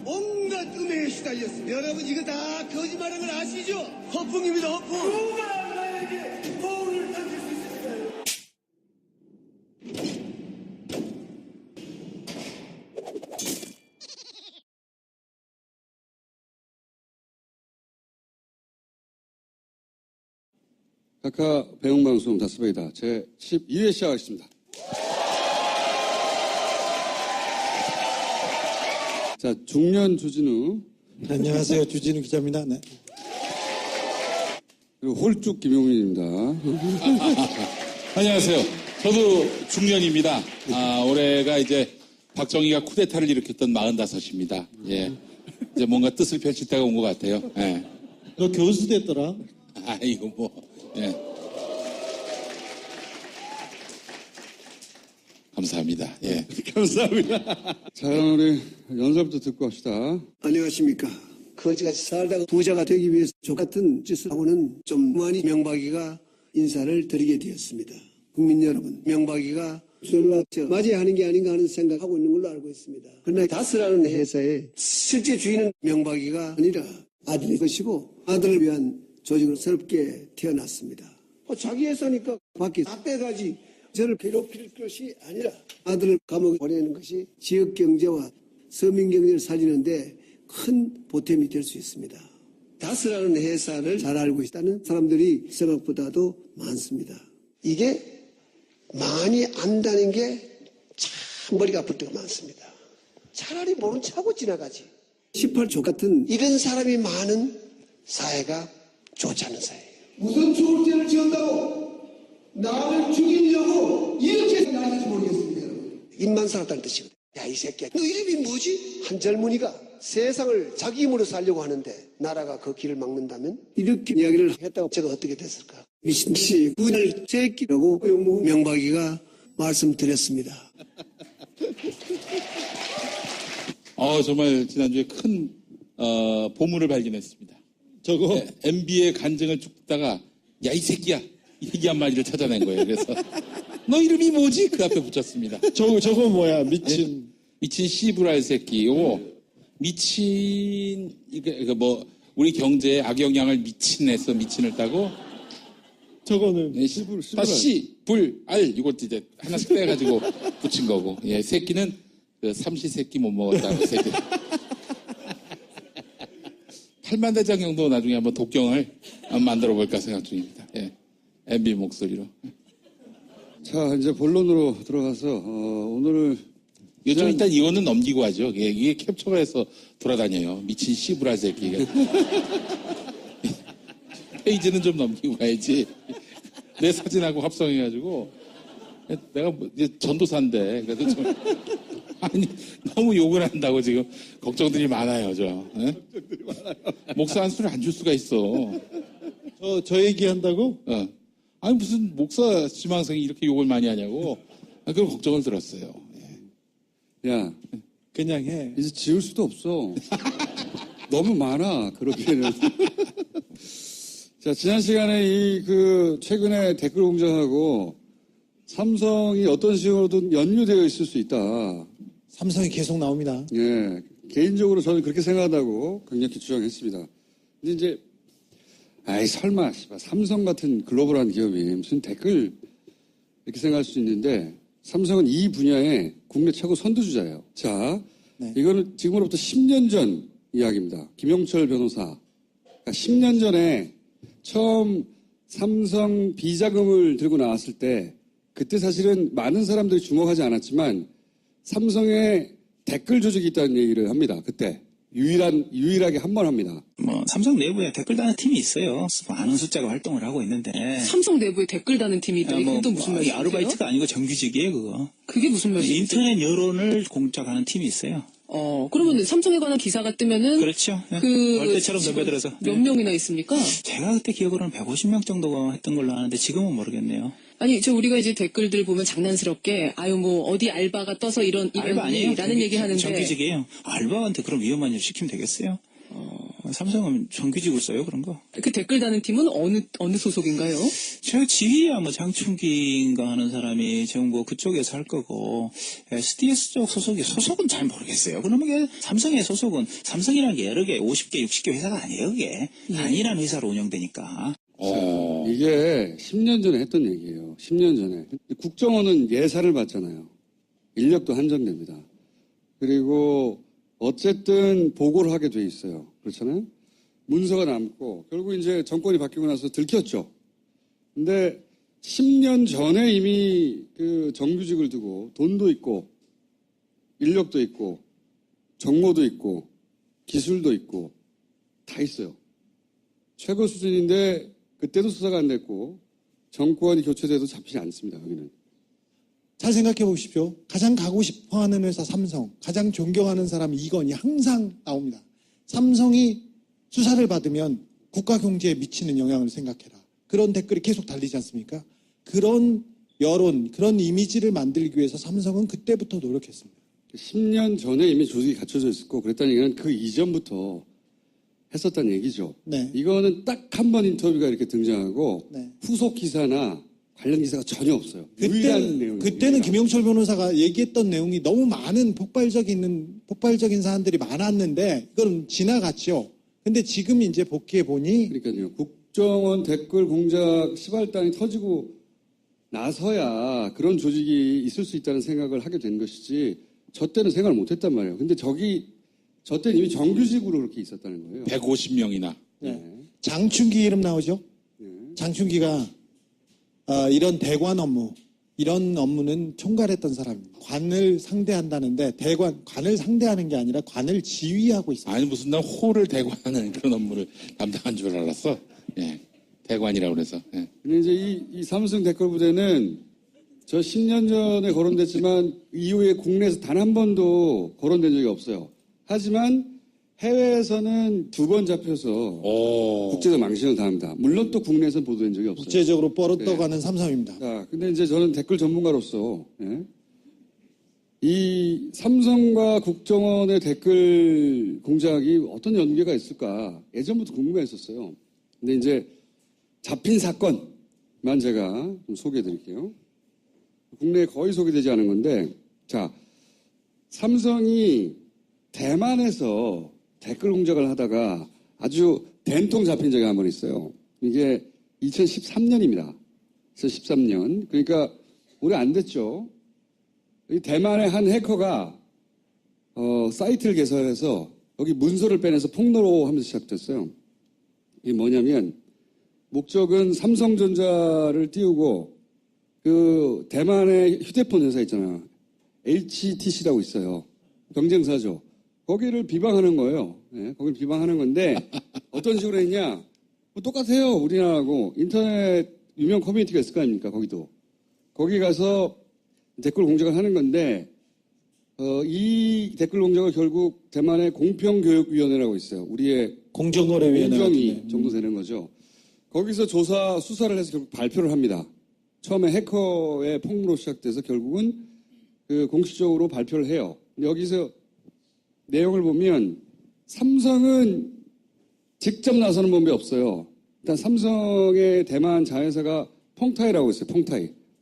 온갖 음해에 시달렸습니다. 여러분 이거 다 거짓말인 걸 아시죠? 허풍입니다, 허풍. 누가 나에게 거울을 던질 수 있을까요? 각하 배웅방송 다스베이다 제 12회 시작하겠습니다. 자, 중년 주진우. 안녕하세요. 주진우 기자입니다. 네. 그리고 홀쭉 김용민입니다. 안녕하세요. 저도 중년입니다. 올해가 이제 박정희가 쿠데타를 일으켰던 45입니다. 예. 이제 뭔가 뜻을 펼칠 때가 온 것 같아요. 예. 너 교수 됐더라. 이거 뭐, 예. 감사합니다. 예. 감사합니다. 자, 우리 연설부터 듣고 합시다. 안녕하십니까. 거지같이 살다가 부자가 되기 위해서 족같은 짓을 하고는 좀 많이 명박이가 인사를 드리게 되었습니다. 국민 여러분, 명박이가 저를 맞이하는 게 아닌가 하는 생각하고 있는 걸로 알고 있습니다. 그러나 다스라는 회사의 실제 주인은 명박이가 아니라 아들이 것이고 아들을 위한 조직으로 새롭게 태어났습니다. 자기 회사니까 밖에 다 빼가지 저를 괴롭힐 것이 아니라 아들을 감옥에 보내는 것이 지역 경제와 서민 경제를 살리는데 큰 보탬이 될 수 있습니다. 다스라는 회사를 잘 알고 있다는 사람들이 생각보다도 많습니다. 이게 많이 안다는 게 참 머리가 아플 때가 많습니다. 차라리 모른 척하고 지나가지. 18조 같은 이런 사람이 많은 사회가 좋지 않은 사회예요. 무슨 추울죄를 지었다고 나를 죽이려고 이렇게 생각하는지 모르겠습니다. 여러분. 입만 살았다는 뜻이거든요. 야, 이 새끼야. 너 이름이 뭐지? 한 젊은이가 세상을 자기 힘으로 살려고 하는데 나라가 그 길을 막는다면? 이렇게 이야기를 했다고 제가 어떻게 됐을까? 미친씨, 그날 새끼라고 명박이가 말씀드렸습니다. 정말 지난주에 큰, 보물을 발견했습니다. 저거 MB의 간증을 쭉 듣다가, 야, 이 새끼야. 이 새끼 한마디를 찾아낸 거예요. 그래서, 너 이름이 뭐지? 그 앞에 붙였습니다. 저거 뭐야? 미친. 미친 씨부랄 새끼. 요거, 미친, 이거 뭐, 우리 경제에 악영향을 미친해서 미친을 따고, 저거는 네, 씨, 불, 알, 이걸 이제 하나씩 빼가지고 붙인 거고. 예, 새끼는 그 삼시세끼 못 먹었다고 새끼. 8만 대장 정도 나중에 한번 독경을 한번 만들어 볼까 생각 중입니다. 예. MB 목소리로. 자, 이제 본론으로 들어가서, 오늘을. 요즘 일단 이거는 넘기고 하죠. 이게 캡처가 해서 돌아다녀요. 미친 씨부라 새끼가. 페이지는 좀 넘기고 가야지. 내 사진하고 합성해가지고. 내가 이제 전도사인데. 그래도 좀. 아니, 너무 욕을 한다고 지금 걱정들이 많아요, 저. 예? 걱정들이 많아요. 목사 한 수를 안 줄 수가 있어. 저 얘기한다고? 아니, 무슨 목사 지망생이 이렇게 욕을 많이 하냐고. 그런 걱정을 들었어요. 예. 야, 그냥 해. 이제 지울 수도 없어. 너무 많아, 그렇게는. 자, 지난 시간에 최근에 댓글 공장하고 삼성이 어떤 식으로든 연루되어 있을 수 있다. 삼성이 계속 나옵니다. 예. 개인적으로 저는 그렇게 생각한다고 강력히 주장했습니다. 근데 이제, 설마, 삼성 같은 글로벌한 기업이 무슨 댓글, 이렇게 생각할 수 있는데, 삼성은 이 분야에 국내 최고 선두주자예요. 자, 네. 이거는 지금으로부터 10년 전 이야기입니다. 김영철 변호사. 그러니까 10년 전에 처음 삼성 비자금을 들고 나왔을 때, 그때 사실은 많은 사람들이 주목하지 않았지만, 삼성에 댓글 조직이 있다는 얘기를 합니다. 그때. 유일하게 한 번 합니다. 삼성 내부에 댓글 다는 팀이 있어요. 많은 숫자가 활동을 하고 있는데. 삼성 내부에 댓글 다는 팀이 있다. 이게 또 무슨 말이에요? 아르바이트가 아니고 정규직이에요, 그거. 그게 무슨 말이에요? 인터넷 여론을 공작하는 팀이 있어요. 그러면 삼성에 관한 기사가 뜨면은. 그렇죠. 벌떼처럼 덤벼들어서. 몇 명이나 있습니까? 제가 그때 기억으로는 150명 정도가 했던 걸로 아는데 지금은 모르겠네요. 아니, 우리가 이제 댓글들 보면 장난스럽게, 어디 알바가 떠서 이런 알바 아니에요. 라는 얘기 하는데. 정규직이에요. 알바한테 그런 위험한 일 시키면 되겠어요? 삼성은 정규직으로 써요, 그런 거. 그 댓글 다는 팀은 어느 소속인가요? 제가 지휘야 뭐 장충기인가 하는 사람이 지금 뭐 그쪽에서 할 거고, SDS 쪽 소속은 잘 모르겠어요. 그러면 이게 삼성의 소속은, 삼성이라는 게 여러 개, 50개, 60개 회사가 아니에요, 그게. 단일한 회사로 운영되니까. 이게 10년 전에 했던 얘기예요. 10년 전에. 국정원은 예산을 받잖아요. 인력도 한정됩니다. 그리고 어쨌든 보고를 하게 돼 있어요. 그렇잖아요? 문서가 남고 결국 이제 정권이 바뀌고 나서 들켰죠. 근데 10년 전에 이미 그 정규직을 두고 돈도 있고 인력도 있고 정보도 있고 기술도 있고 다 있어요. 최고 수준인데 그때도 수사가 안 됐고 정권이 교체돼도 잡히지 않습니다. 여기는. 잘 생각해 보십시오. 가장 가고 싶어 하는 회사 삼성, 가장 존경하는 사람 이건희 항상 나옵니다. 삼성이 수사를 받으면 국가 경제에 미치는 영향을 생각해라. 그런 댓글이 계속 달리지 않습니까? 그런 여론, 그런 이미지를 만들기 위해서 삼성은 그때부터 노력했습니다. 10년 전에 이미 조직이 갖춰져 있었고 그랬다는 얘기는 그 이전부터 했었다는 얘기죠. 네. 이거는 딱 한 번 인터뷰가 이렇게 등장하고 네. 후속 기사나 관련 기사가 전혀 없어요. 유일한 내용입니다. 그때는 김영철 변호사가 얘기했던 내용이 너무 많은 폭발적인 사안들이 많았는데 그건 지나갔죠. 근데 지금 이제 복귀해 보니 그러니까요. 국정원 댓글 공작 시발단이 터지고 나서야 그런 조직이 있을 수 있다는 생각을 하게 된 것이지 저 때는 생각을 못했단 말이에요. 근데 저 때는 이미 정규직으로 그렇게 있었다는 거예요. 150명이나. 장충기 이름 나오죠? 장충기가 이런 대관 업무, 이런 업무는 총괄했던 사람입니다. 관을 상대한다는데 관을 상대하는 게 아니라 관을 지휘하고 있습니다. 아니 무슨 난 호를 대관하는 그런 업무를 담당한 줄 알았어. 예. 대관이라고 그래서. 예. 근데 이제 이 삼성 댓글 부대는 저 10년 전에 거론됐지만 이후에 국내에서 단 한 번도 거론된 적이 없어요. 하지만 해외에서는 2번 잡혀서 국제적 망신을 당합니다. 물론 또 국내에서는 보도된 적이 없어요. 국제적으로 뻗어가는 삼성입니다. 자, 근데 이제 저는 댓글 전문가로서 이 삼성과 국정원의 댓글 공작이 어떤 연계가 있을까 예전부터 궁금했었어요. 근데 이제 잡힌 사건만 제가 좀 소개해드릴게요. 국내에 거의 소개되지 않은 건데, 자, 삼성이 대만에서 댓글 공작을 하다가 아주 된통 잡힌 적이 한 번 있어요. 이게 2013년입니다. 2013년. 그러니까 오래 안 됐죠. 이 대만의 한 해커가 사이트를 개설해서 여기 문서를 빼내서 폭로로 하면서 시작됐어요. 이게 뭐냐면 목적은 삼성전자를 띄우고 그 대만의 휴대폰 회사 있잖아요. HTC라고 있어요. 경쟁사죠. 거기를 비방하는 거예요. 네, 거기를 비방하는 건데 어떤 식으로 했냐? 뭐 똑같아요. 우리나라하고 인터넷 유명 커뮤니티가 있을 거 아닙니까? 거기도. 거기 가서 댓글 공작을 하는 건데 이 댓글 공작을 결국 대만의 공평교육위원회라고 있어요. 우리의 공정거래위원회 공정위 정도 되는 거죠. 거기서 수사를 해서 결국 발표를 합니다. 처음에 해커의 폭로로 시작돼서 결국은 그 공식적으로 발표를 해요. 여기서 내용을 보면 삼성은 직접 나서는 법이 없어요. 일단 삼성의 대만 자회사가 펑타이라고 있어요.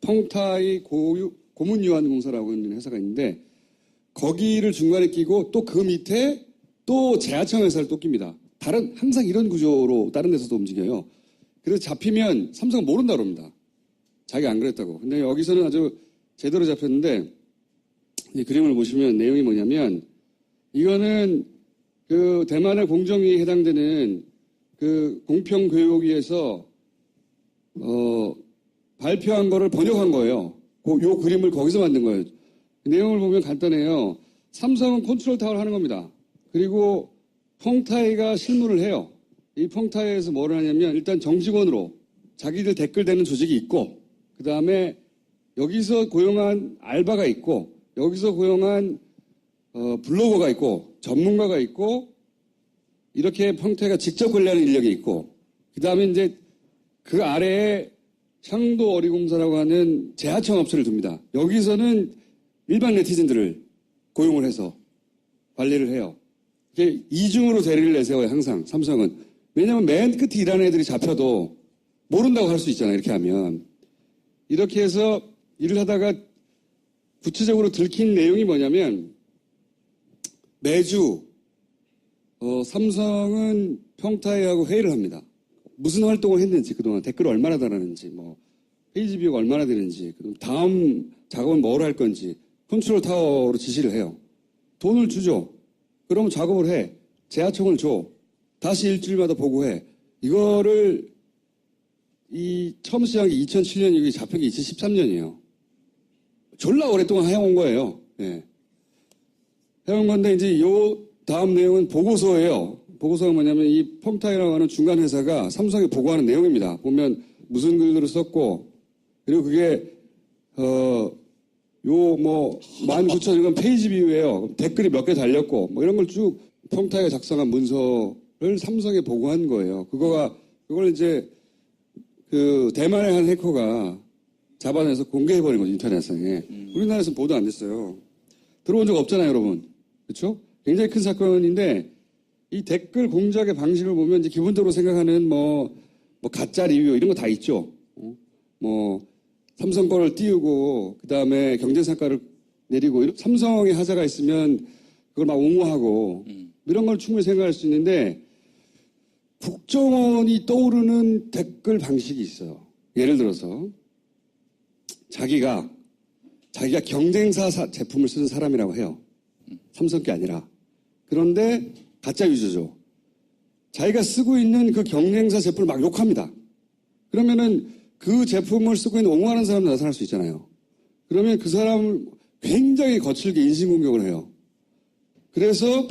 펑타이 고문유한공사라고 하는 회사가 있는데 거기를 중간에 끼고 또 그 밑에 또 제하청 회사를 또 낍니다. 항상 이런 구조로 다른 데서도 움직여요. 그래서 잡히면 삼성은 모른다 그럽니다. 자기가 안 그랬다고. 근데 여기서는 아주 제대로 잡혔는데 이 그림을 보시면 내용이 뭐냐면 이거는 그 대만의 공정위에 해당되는 그 공평교육위에서 발표한 거를 번역한 거예요. 요 그림을 거기서 만든 거예요. 내용을 보면 간단해요. 삼성은 컨트롤 타워를 하는 겁니다. 그리고 펑타이가 실무를 해요. 이 펑타이에서 뭘 하냐면 일단 정직원으로 자기들 댓글 대는 조직이 있고 그 다음에 여기서 고용한 알바가 있고 여기서 고용한 블로거가 있고 전문가가 있고 이렇게 펑타이가 직접 관리하는 인력이 있고 그 다음에 이제 그 아래에 샹도 어리공사라고 하는 제하청 업체를 둡니다. 여기서는 일반 네티즌들을 고용을 해서 관리를 해요. 이게 이중으로 대리를 내세워요, 항상, 삼성은. 왜냐면 맨 끝에 일하는 애들이 잡혀도 모른다고 할 수 있잖아요, 이렇게 하면. 이렇게 해서 일을 하다가 구체적으로 들킨 내용이 뭐냐면, 매주, 삼성은 평타회하고 회의를 합니다. 무슨 활동을 했는지, 그동안 댓글을 얼마나 달았는지, 뭐, 페이지 뷰가 얼마나 되는지, 그다음 다음 작업은 뭘 할 건지, 컨트롤 타워로 지시를 해요. 돈을 주죠. 그러면 작업을 해. 재하청을 줘. 다시 일주일마다 보고해. 이거를 처음 시작한 게 2007년이고 잡힌 게 2013년이에요. 졸라 오랫동안 해온 거예요. 예. 해온 건데 이제 요 다음 내용은 보고서예요. 보고서가 뭐냐면 이 펑타이라고 하는 중간 회사가 삼성에 보고하는 내용입니다. 보면 무슨 글들을 썼고 그리고 그게 요 뭐 19,000건 페이지 뷰예요. 댓글이 몇 개 달렸고 뭐 이런 걸 쭉 펑타이가 작성한 문서를 삼성에 보고한 거예요. 그걸 이제 그 대만의 한 해커가 잡아내서 공개해버린 거죠, 인터넷상에. 우리나라에서는 보도 안 됐어요. 들어온 적 없잖아요, 여러분. 그렇죠? 굉장히 큰 사건인데 이 댓글 공작의 방식을 보면 이제 기본적으로 생각하는 뭐 가짜 리뷰 이런 거 다 있죠. 뭐 삼성 거를 띄우고 그 다음에 경쟁사과를 내리고 삼성의 하자가 있으면 그걸 막 옹호하고 이런 걸 충분히 생각할 수 있는데 국정원이 떠오르는 댓글 방식이 있어요. 예를 들어서 자기가 경쟁사 제품을 쓰는 사람이라고 해요. 삼성 게 아니라. 그런데 가짜 유저죠. 자기가 쓰고 있는 그 경쟁사 제품을 막 욕합니다. 그러면은 그 제품을 쓰고 있는 옹호하는 사람도 나타날 수 있잖아요. 그러면 그 사람을 굉장히 거칠게 인신공격을 해요. 그래서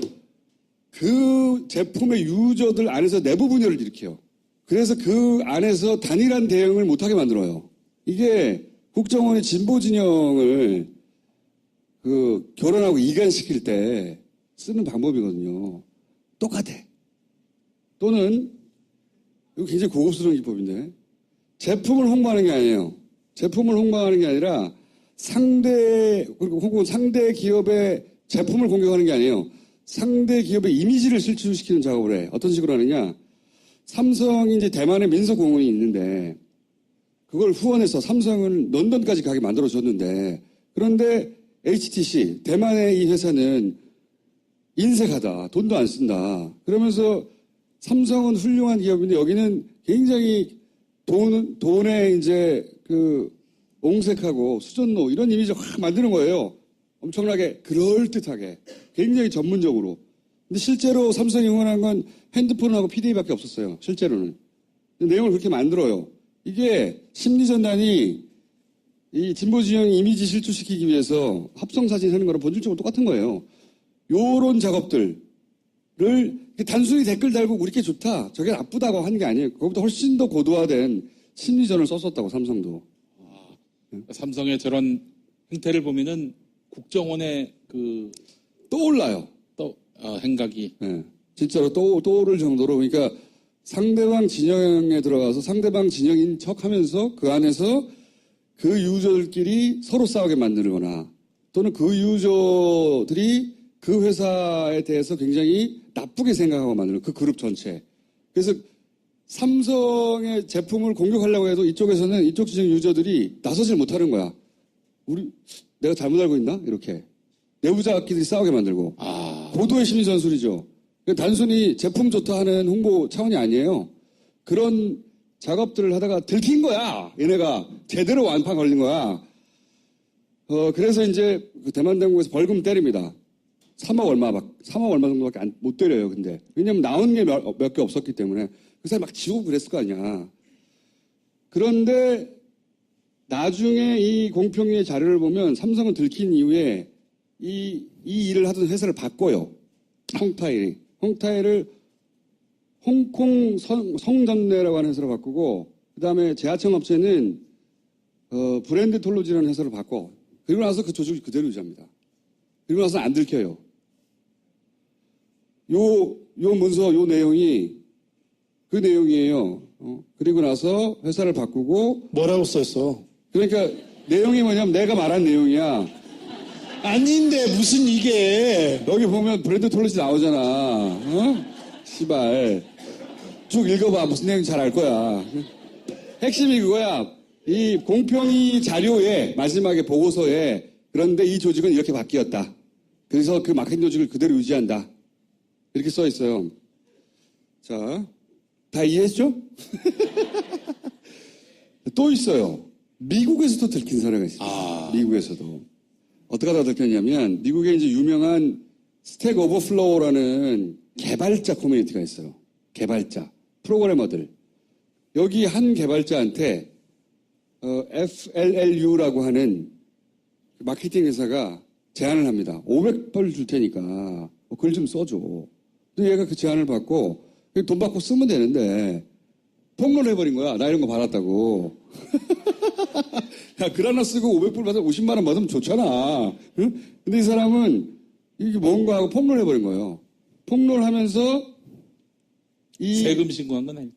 그 제품의 유저들 안에서 내부 분열을 일으켜요. 그래서 그 안에서 단일한 대응을 못하게 만들어요. 이게 국정원이 진보 진영을 결혼하고 이간시킬 때 쓰는 방법이거든요. 똑같아. 또는 이거 굉장히 고급스러운 기법인데 제품을 홍보하는 게 아니에요. 제품을 홍보하는 게 아니라 혹은 상대 기업의 제품을 공격하는 게 아니에요. 상대 기업의 이미지를 실추시키는 작업을 해. 어떤 식으로 하느냐. 삼성이 이제 대만에 민속공원이 있는데 그걸 후원해서 삼성은 런던까지 가게 만들어줬는데 그런데 HTC, 대만의 이 회사는 인색하다. 돈도 안 쓴다. 그러면서 삼성은 훌륭한 기업인데 여기는 굉장히 돈에 이제 옹색하고 수전노 이런 이미지를 확 만드는 거예요. 엄청나게 그럴듯하게 굉장히 전문적으로. 근데 실제로 삼성이 응원한 건 핸드폰하고 PDA밖에 없었어요. 실제로는. 내용을 그렇게 만들어요. 이게 심리전단이 이 진보진영 이미지 실추시키기 위해서 합성사진 하는 거랑 본질적으로 똑같은 거예요. 요런 작업들을 단순히 댓글 달고 우리 게 좋다, 저게 나쁘다고 하는 게 아니에요. 그것보다 훨씬 더 고도화된 심리전을 썼었다고, 삼성도. 삼성의 저런 행태를 보면은 국정원의 떠올라요. 행각이. 네. 진짜로 떠오를 정도로, 그러니까 상대방 진영에 들어가서 상대방 진영인 척 하면서 그 안에서 그 유저들끼리 서로 싸우게 만들거나 또는 그 유저들이 그 회사에 대해서 굉장히 나쁘게 생각하고 만드는 그 그룹 전체. 그래서 삼성의 제품을 공격하려고 해도 이쪽에서는 이쪽 진영 유저들이 나서질 못하는 거야. 내가 잘못 알고 있나? 이렇게. 내부자끼리 싸우게 만들고. 고도의 심리전술이죠. 단순히 제품 좋다 하는 홍보 차원이 아니에요. 그런 작업들을 하다가 들킨 거야. 얘네가 제대로 완파 걸린 거야. 그래서 이제 그 대만 당국에서 벌금 때립니다. 3억 얼마 정도밖에 못 때려요, 근데. 왜냐면 나온 게 몇 개 없었기 때문에. 그 사람이 막 지우고 그랬을 거 아니야. 그런데 나중에 이 공평위의 자료를 보면 삼성은 들킨 이후에 이 일을 하던 회사를 바꿔요. 홍타이를 홍콩 성전내라고 하는 회사로 바꾸고, 그 다음에 재하청 업체는 브랜드 톨로지라는 회사로 바꿔. 그리고 나서 그 조직을 그대로 유지합니다. 그리고 나서 안 들켜요. 요 문서, 요 내용이 그 내용이에요. 그리고 나서 회사를 바꾸고. 뭐라고 썼어? 그러니까 내용이 뭐냐면 내가 말한 내용이야. 아닌데 무슨 이게. 여기 보면 브랜드 톨릿이 나오잖아. 어? 씨발. 쭉 읽어봐. 무슨 내용인지 잘 알 거야. 핵심이 그거야. 이 공평위 자료에 마지막에 보고서에 그런데 이 조직은 이렇게 바뀌었다. 그래서 그 마케팅 조직을 그대로 유지한다. 이렇게 써 있어요. 자, 다 이해했죠? 또 있어요. 미국에서도 들킨 사례가 있어요. 미국에서도. 어떻게 다 들켰냐면 미국에 이제 유명한 스택 오버플로우라는 개발자 커뮤니티가 있어요. 개발자, 프로그래머들. 여기 한 개발자한테 FLLU라고 하는 마케팅 회사가 제안을 합니다. 500불 줄 테니까 글 좀 써줘. 근데 얘가 그 제안을 받고 돈 받고 쓰면 되는데 폭로를 해버린 거야. 나 이런 거 받았다고. 야, 글 하나 쓰고 500불 받아 50만 원 받으면 좋잖아. 응? 근데 이 사람은 이게 뭔가 하고 폭로를 해버린 거예요. 폭로를 하면서 세금 신고한 건 아니고.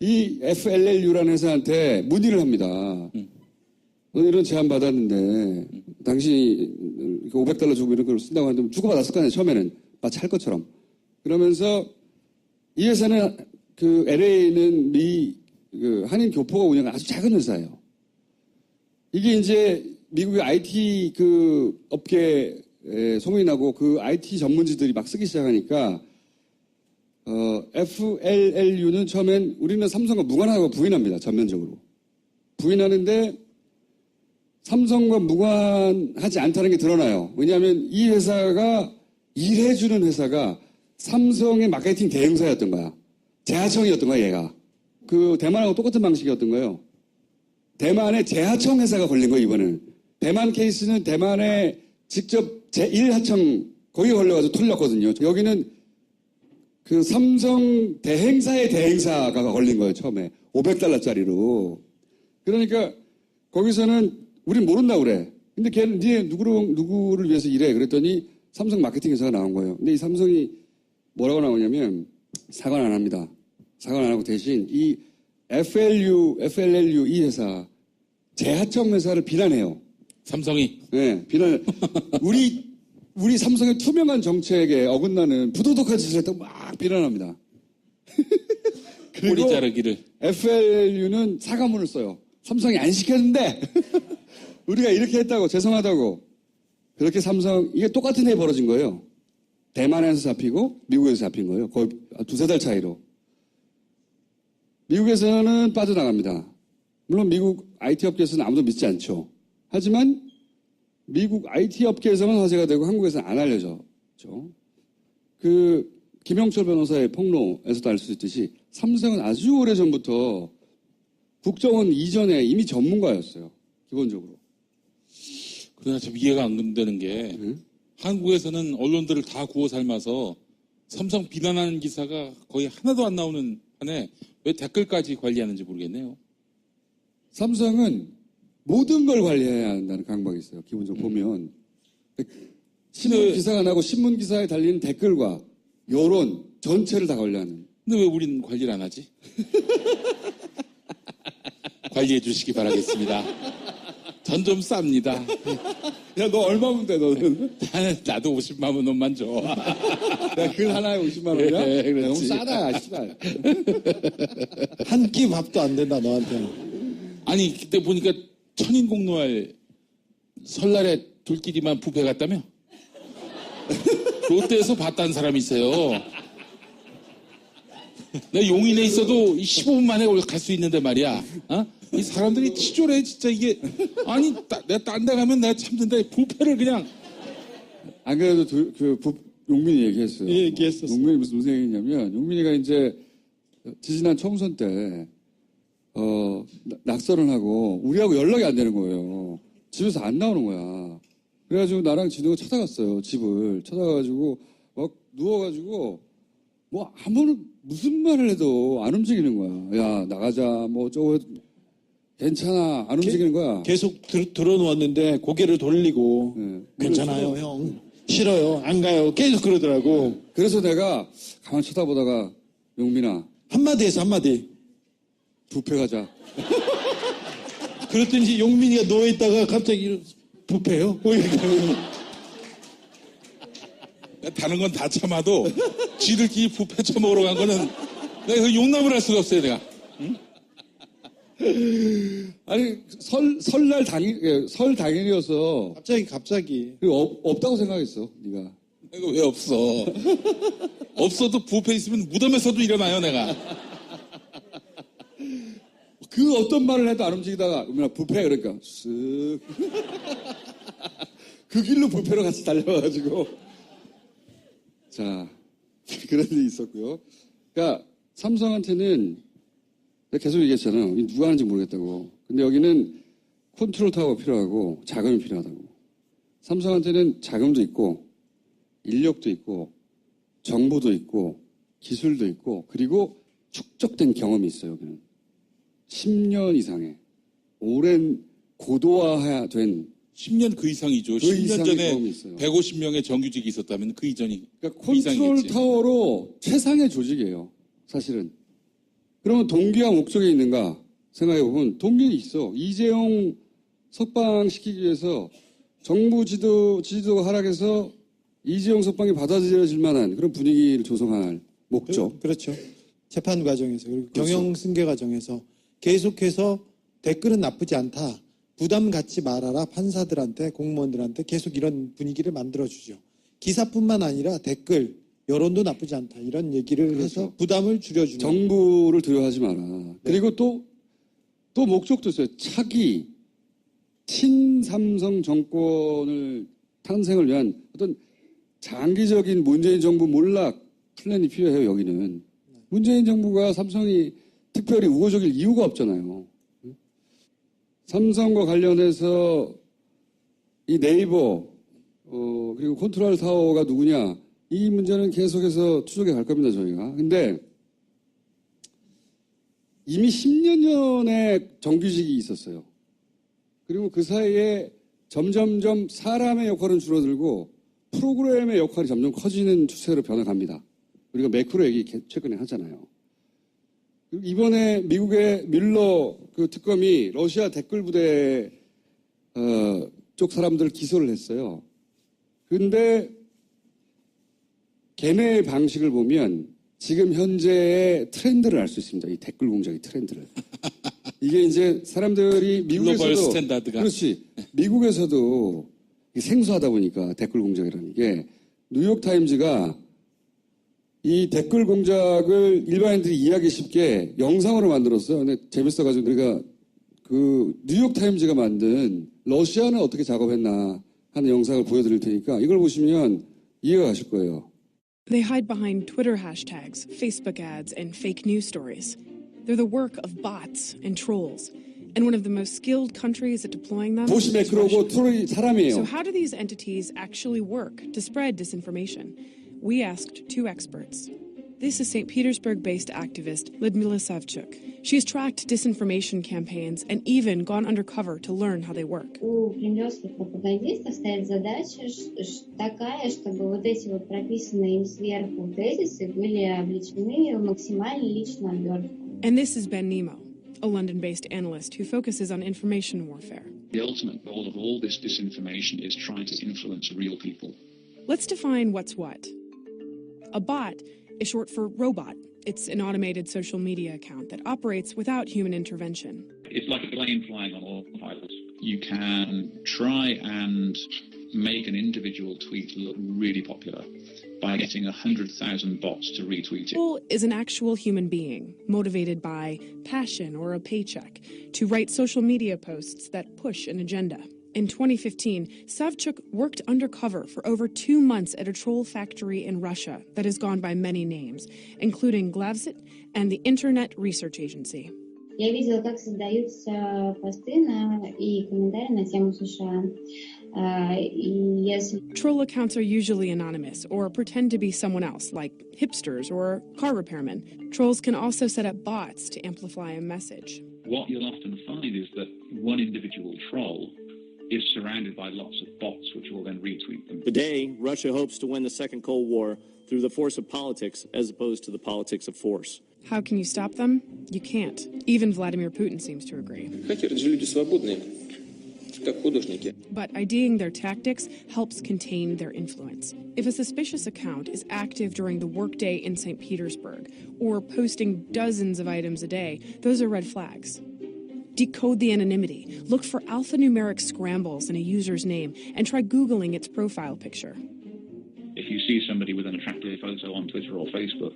이 FLLU라는 회사한테 문의를 합니다. 너 이런 제안 받았는데 당신이 500달러 주고 이런 걸 쓴다고 하는데 주고받았을 거 아니야, 처음에는. 마치 할 것처럼. 그러면서 이 회사는 그 LA는 그 한인 교포가 운영한 아주 작은 회사예요. 이게 이제 미국의 IT 그 업계에 소문이 나고 그 IT 전문지들이 막 쓰기 시작하니까 FLLU는 처음엔 우리는 삼성과 무관하다고 부인합니다. 전면적으로. 부인하는데 삼성과 무관하지 않다는 게 드러나요. 왜냐하면 이 회사가 일해주는 회사가 삼성의 마케팅 대행사였던 거야. 재하청이었던 거야, 얘가. 그 대만하고 똑같은 방식이었던 거예요. 대만의 재하청 회사가 걸린 거예요, 이번에는. 대만 케이스는 대만의 직접 제1하청 거기에 걸려가지고 털렸거든요. 여기는 그 삼성 대행사의 대행사가 걸린 거예요, 처음에. 500달러짜리로. 그러니까 거기서는 우린 모른다 그래. 근데 걔는 니네 누구를 위해서 일해? 그랬더니 삼성 마케팅 회사가 나온 거예요. 근데 이 삼성이 뭐라고 나오냐면 사과는 안 합니다. 사과는 안 하고 대신 이 FLLU 이 회사 재하청 회사를 비난해요. 삼성이. 네, 비난. 우리 삼성의 투명한 정책에 어긋나는 부도덕한 짓을 했다고 막 비난합니다. 꼬리 자르기를. FLU는 사과문을 써요. 삼성이 안 시켰는데 우리가 이렇게 했다고 죄송하다고. 그렇게 삼성 이게 똑같은 일이 벌어진 거예요. 대만에서 잡히고 미국에서 잡힌 거예요. 거의 두세 달 차이로. 미국에서는 빠져나갑니다. 물론 미국 IT 업계에서는 아무도 믿지 않죠. 하지만 미국 IT 업계에서만 화제가 되고 한국에서는 안 알려졌죠. 그 김영철 변호사의 폭로에서도 알 수 있듯이 삼성은 아주 오래전부터 국정원 이전에 이미 전문가였어요. 기본적으로. 그러나 참 이해가 안 되는 게 한국에서는 언론들을 다 구워 삶아서 삼성 비난하는 기사가 거의 하나도 안 나오는 한에 왜 댓글까지 관리하는지 모르겠네요. 삼성은 모든 걸 관리해야 한다는 강박이 있어요. 기본적으로 보면. 신문 기사가 나고 신문 기사에 달리는 댓글과 여론 전체를 다 관리하는. 근데 왜 우린 관리를 안 하지? 관리해 주시기 바라겠습니다. 전 좀 쌉니다. 야, 너 얼마면 돼, 너는? 나도 50만 원만 줘. 야, 글 하나에 50만 원이야? 예, 그렇지. 너무 싸다, 씨발. 한 끼 밥도 안 된다 너한테. 아니 그때 보니까 천인공노할 설날에 둘끼리만 뷔페 갔다며? 롯데에서 봤다는 사람이 있어요. 내가 용인에 있어도 15분 만에 갈 수 있는데 말이야. 어? 이 사람들이 치졸해 진짜 이게. 아니 내가 딴 데 가면 내가 참는데 뷔페를 그냥. 안 그래도 용민이 얘기했어요. 예, 얘기했었어요. 용민이 무슨 얘기냐면 용민이가 이제 지지난 총선 때 낙선을 하고 우리하고 연락이 안 되는 거예요. 집에서 안 나오는 거야. 그래가지고 나랑 진우가 찾아갔어요. 집을 찾아가지고 막 누워가지고 뭐 무슨 말을 해도 안 움직이는 거야. 야 나가자 뭐 저거 괜찮아 안 움직이는 거야. 계속 들어놓았는데 고개를 돌리고 네. 괜찮아요 형 싫어요 안 가요 계속 그러더라고. 그래서 내가 가만 쳐다보다가 용민아 한마디 해서 한마디. 뷔페 가자. 그랬더니 용민이가 누워있다가 갑자기 부패요? 다른 건 다 참아도 지들끼리 부패 처먹으러 간 거는 내가 용납을 할 수가 없어요, 내가. 아니 설날 당일 설 당일이어서 갑자기. 없다고 생각했어, 네가. 내가 왜 없어? 없어도 부패 있으면 무덤에서도 일어나요, 내가. 그 어떤 말을 해도 안 움직이다가 얼마나 부패 그러니까 쓱. 그 길로 부패로 같이 달려가지고 자 그런 일이 있었고요. 그러니까 삼성한테는 내가 계속 얘기했잖아요. 누가 하는지 모르겠다고. 근데 여기는 컨트롤 타워가 필요하고 자금이 필요하다고. 삼성한테는 자금도 있고 인력도 있고 정보도 있고 기술도 있고 그리고 축적된 경험이 있어요. 여기는 10년 이상의 오랜 고도화된 10년 그 이상이죠. 그 10년 이상의 전에 경험이 있어요. 150명의 정규직이 있었다면 그 이전이 그러니까 그 이상이겠지. 컨트롤 타워로 최상의 조직이에요. 사실은. 그러면 동기와 목적이 있는가 생각해보면 동기는 있어. 이재용 석방시키기 위해서 정부 지지도가 하락해서 이재용 석방이 받아들여질 만한 그런 분위기를 조성할 목적. 그렇죠. 재판 과정에서 그리고 그렇죠. 경영 승계 과정에서 계속해서 댓글은 나쁘지 않다. 부담 갖지 말아라. 판사들한테 공무원들한테 계속 이런 분위기를 만들어주죠. 기사뿐만 아니라 댓글, 여론도 나쁘지 않다. 이런 얘기를 그렇죠. 해서 부담을 줄여주는. 정부를 두려워하지 마라. 그리고 또 목적도 있어요. 차기 친삼성 정권을 탄생을 위한 어떤 장기적인 문재인 정부 몰락 플랜이 필요해요. 여기는. 문재인 정부가 삼성이 특별히 우호적일 이유가 없잖아요. 삼성과 관련해서 이 네이버 그리고 컨트롤 타워가 누구냐 이 문제는 계속해서 추적해 갈 겁니다. 저희가. 근데 이미 10년 전에 정규직이 있었어요. 그리고 그 사이에 점점점 사람의 역할은 줄어들고 프로그램의 역할이 점점 커지는 추세로 변해갑니다. 우리가 매크로 얘기 최근에 하잖아요. 이번에 미국의 뮬러 그 특검이 러시아 댓글 부대 쪽 사람들을 기소를 했어요. 근데 걔네의 방식을 보면 지금 현재의 트렌드를 알 수 있습니다. 이 댓글 공작의 트렌드를. 이게 이제 사람들이 미국에서도 글로벌 스탠다드가. 그렇지. 미국에서도 생소하다 보니까 댓글 공작이라는 게 뉴욕타임즈가 이 댓글 공작을 일반인들이 이해하기 쉽게 영상으로 만들었어요. 근데 재밌어가지고 우리가 그 뉴욕타임즈가 만든 러시아는 어떻게 작업했나 하는 영상을 보여드릴 테니까 이걸 보시면 이해가 가실 거예요. They hide behind Twitter hashtags, Facebook ads, and fake news stories. They're the work of bots and trolls. And one of the most skilled countries at deploying them 보시 is 매크로고 Russia. 트롤이 사람이에요. So how do these entities actually work to spread disinformation? We asked two experts. This is St. Petersburg-based activist Lyudmila Savchuk. She has tracked disinformation campaigns and even gone undercover to learn how they work. У кремлевских пропагандистов стоит задача такая, чтобы вот эти вот прописанные им сверху тезисы были облечены в максимально личную обертку. And this is Ben Nemo, a London-based analyst who focuses on information warfare. The ultimate goal of all this disinformation is trying to influence real people. Let's define what's what. A bot is short for robot. It's an automated social media account that operates without human intervention. It's like a plane flying on autopilot. You can try and make an individual tweet look really popular by getting 100,000 bots to retweet it. Troll is an actual human being, motivated by passion or a paycheck, to write social media posts that push an agenda. In 2015, Savchuk worked undercover for over 2 months at a troll factory in Russia that has gone by many names, including Glavsit and the Internet Research Agency. Я видела, как создаются посты и комментарии на тему США. И если Troll accounts are usually anonymous or pretend to be someone else, like hipsters or car repairmen. Trolls can also set up bots to amplify a message. What you'll often find is that one individual troll is surrounded by lots of bots which will then retweet them. Today, Russia hopes to win the second Cold War through the force of politics as opposed to the politics of force. How can you stop them? You can't. Even Vladimir Putin seems to agree. Хакеры же люди свободные. как художники. But IDing their tactics helps contain their influence. If a suspicious account is active during the workday in St. Petersburg or posting dozens of items a day, those are red flags. Decode the anonymity. Look for alphanumeric scrambles in a user's name and try Googling its profile picture. If you see somebody with an attractive photo on Twitter or Facebook,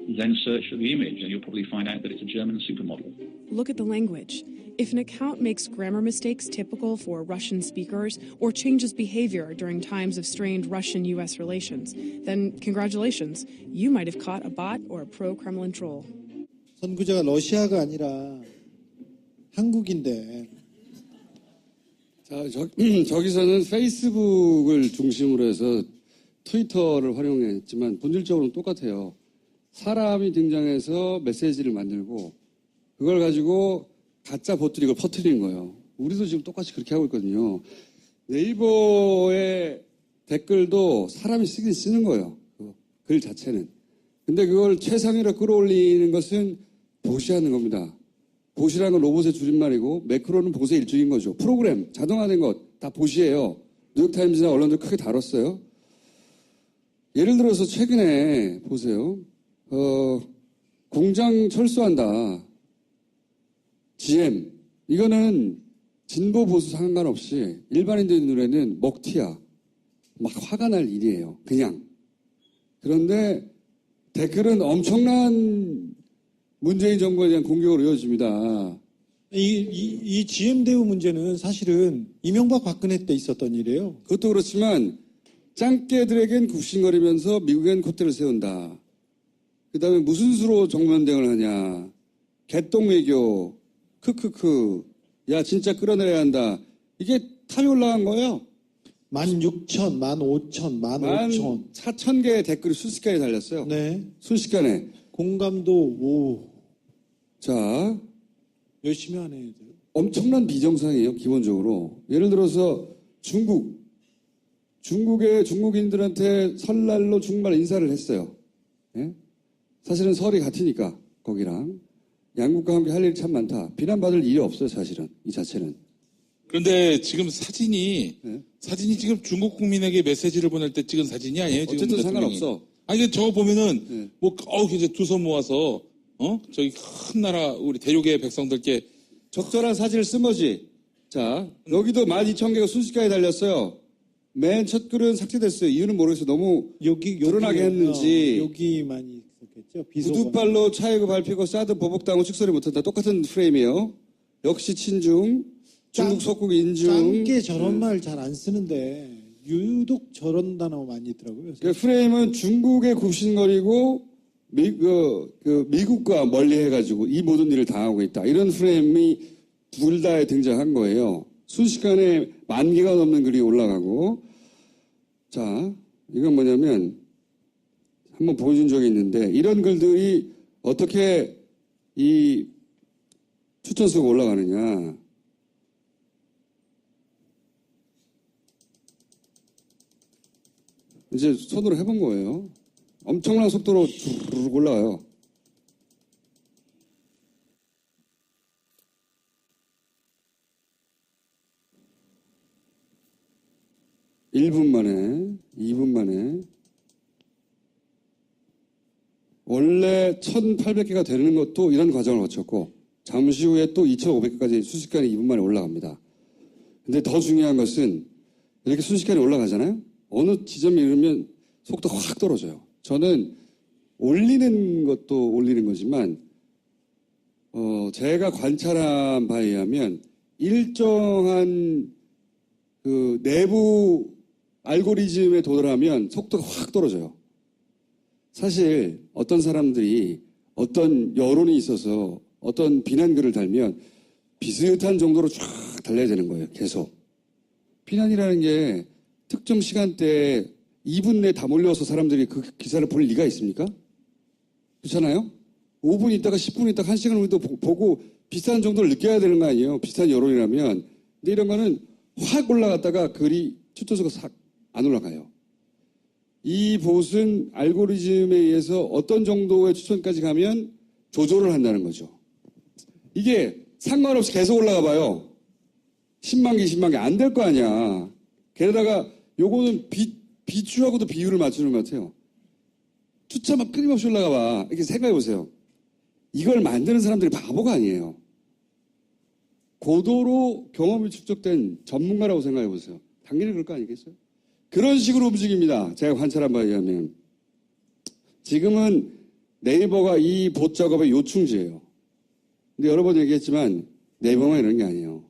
then search for the image and you'll probably find out that it's a German supermodel. Look at the language. If an account makes grammar mistakes typical for Russian speakers or changes behavior during times of strained Russian-US relations, then congratulations, you might have caught a bot or a pro-Kremlin troll. 선구자가 러시아가 아니라 한국인데. 자, 저기서는 페이스북을 중심으로 해서 트위터를 활용했지만 본질적으로는 똑같아요. 사람이 등장해서 메시지를 만들고 그걸 가지고 가짜 보트리 이걸 퍼뜨리는 거예요. 우리도 지금 똑같이 그렇게 하고 있거든요. 네이버의 댓글도 사람이 쓰긴 쓰는 거예요. 그 글 자체는. 근데 그걸 최상위로 끌어올리는 것은 보시하는 겁니다. 보시라는 건 로봇의 줄임말이고 매크로는 보수의 일종인 거죠. 프로그램, 자동화된 것 다 보시예요. 뉴욕타임즈나 언론들 크게 다뤘어요. 예를 들어서 최근에 보세요. 공장 철수한다. GM. 이거는 진보 보수 상관없이 일반인들 눈에는 먹튀야. 막 화가 날 일이에요. 그냥. 그런데 댓글은 엄청난 문재인 정부에 대한 공격으로 이어집니다. 이 GM 대우 문제는 사실은 이명박 박근혜 때 있었던 일이에요. 그것도 그렇지만 짱깨들에겐 굽신거리면서 미국엔 콧대를 세운다. 그 다음에 무슨 수로 정면 대응을 하냐. 개똥 외교. 크크크. 야 진짜 끌어내려야 한다. 이게 탑이 올라간 거예요. 16,000, 15,000, 15,000. 4,000개의 댓글이 순식간에 달렸어요. 네. 순식간에. 공감도, 오. 자. 열심히 하네, 애들. 엄청난 비정상이에요, 기본적으로. 예를 들어서 중국의 중국인들한테 설날로 중말 인사를 했어요. 예? 사실은 설이 같으니까, 거기랑. 양국과 함께 할 일이 참 많다. 비난받을 일이 없어요, 사실은. 이 자체는. 그런데 지금 사진이 지금 중국 국민에게 메시지를 보낼 때 찍은 사진이 아니에요. 지금 어쨌든 대통령이. 상관없어. 아니, 저거 보면은, 이제 두 손 모아서, 저기 큰 나라, 우리 대륙의 백성들께. 적절한 사진을 쓴 거지. 자, 여기도 12,000개가 순식간에 달렸어요. 맨 첫 글은 삭제됐어요. 이유는 모르겠어요. 너무 요란하게 했는지. 여기 많이 있었겠죠. 구두발로 차이고 밟히고 사드 보복당하고 축소를 못한다. 똑같은 프레임이에요. 역시 친중, 중국 속국 인중. 짱게 저런 말 잘 안 쓰는데 유독 저런 단어 많이 있더라고요. 그 프레임은 중국에 굽신거리고 미국과 멀리 해가지고 이 모든 일을 당하고 있다. 이런 프레임이 둘 다에 등장한 거예요. 순식간에 10,000개가 넘는 글이 올라가고. 자, 이건 뭐냐면 한번 보여준 적이 있는데 이런 글들이 어떻게 이 추천수가 올라가느냐. 이제 손으로 해본 거예요. 엄청난 속도로 쭉 올라가요. (1분) 만에, 2분 만에. 원래 1,800개가 되는 것도 이런 과정을 거쳤고, 잠시 후에 또 2,500개까지 순식간에 2분 만에 올라갑니다. 근데 더 중요한 것은, 이렇게 순식간에 올라가잖아요? 어느 지점에 이르면 속도가 확 떨어져요. 저는 올리는 것도 올리는 거지만, 제가 관찰한 바에 의하면, 일정한 그 내부 알고리즘에 도달하면 속도가 확 떨어져요. 사실 어떤 사람들이 어떤 여론이 있어서 어떤 비난글을 달면 비슷한 정도로 쫙 달려야 되는 거예요. 계속. 비난이라는 게 특정 시간대에 2분 내에 다 몰려서 사람들이 그 기사를 볼 리가 있습니까? 그렇잖아요? 5분 있다가 10분 있다가 1시간 후에도 보고 비슷한 정도를 느껴야 되는 거 아니에요? 비슷한 여론이라면. 근데 이런 거는 확 올라갔다가 글이 추천수가 싹 안 올라가요. 이 봇은 알고리즘에 의해서 어떤 정도의 추천까지 가면 조절을 한다는 거죠. 이게 상관없이 계속 올라가 봐요. 10만 개, 20만 개 안 될 거 아니야. 게다가 요거는 비추하고도 비율을 맞추는 것 같아요. 추첨만 끊임없이 올라가 봐. 이렇게 생각해 보세요. 이걸 만드는 사람들이 바보가 아니에요. 고도로 경험이 축적된 전문가라고 생각해 보세요. 당연히 그럴 거 아니겠어요? 그런 식으로 움직입니다. 제가 관찰한 바에 의하면. 지금은 네이버가 이 봇 작업의 요충지예요. 근데 여러 번 얘기했지만 네이버만 이런 게 아니에요.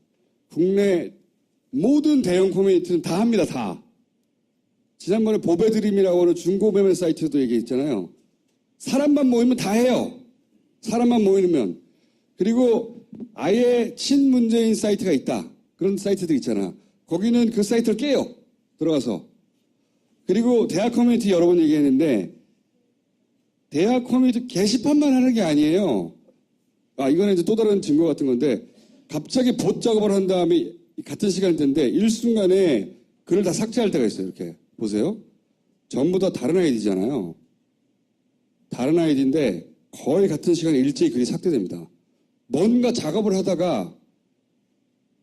국내 모든 대형 커뮤니티는 다 합니다. 다. 지난번에 보배드림이라고 하는 중고매매 사이트도 얘기했잖아요. 사람만 모이면 다 해요. 사람만 모이면. 그리고 아예 친문재인 사이트가 있다. 그런 사이트들 있잖아. 거기는 그 사이트를 깨요. 들어가서. 그리고 대학 커뮤니티 여러 번 얘기했는데 대학 커뮤니티 게시판만 하는 게 아니에요. 이거는 이제 또 다른 증거 같은 건데 갑자기 봇 작업을 한 다음에 같은 시간대인데 일순간에 글을 다 삭제할 때가 있어요. 이렇게 보세요. 전부 다 다른 아이디잖아요. 다른 아이디인데 거의 같은 시간에 일제히 글이 삭제됩니다. 뭔가 작업을 하다가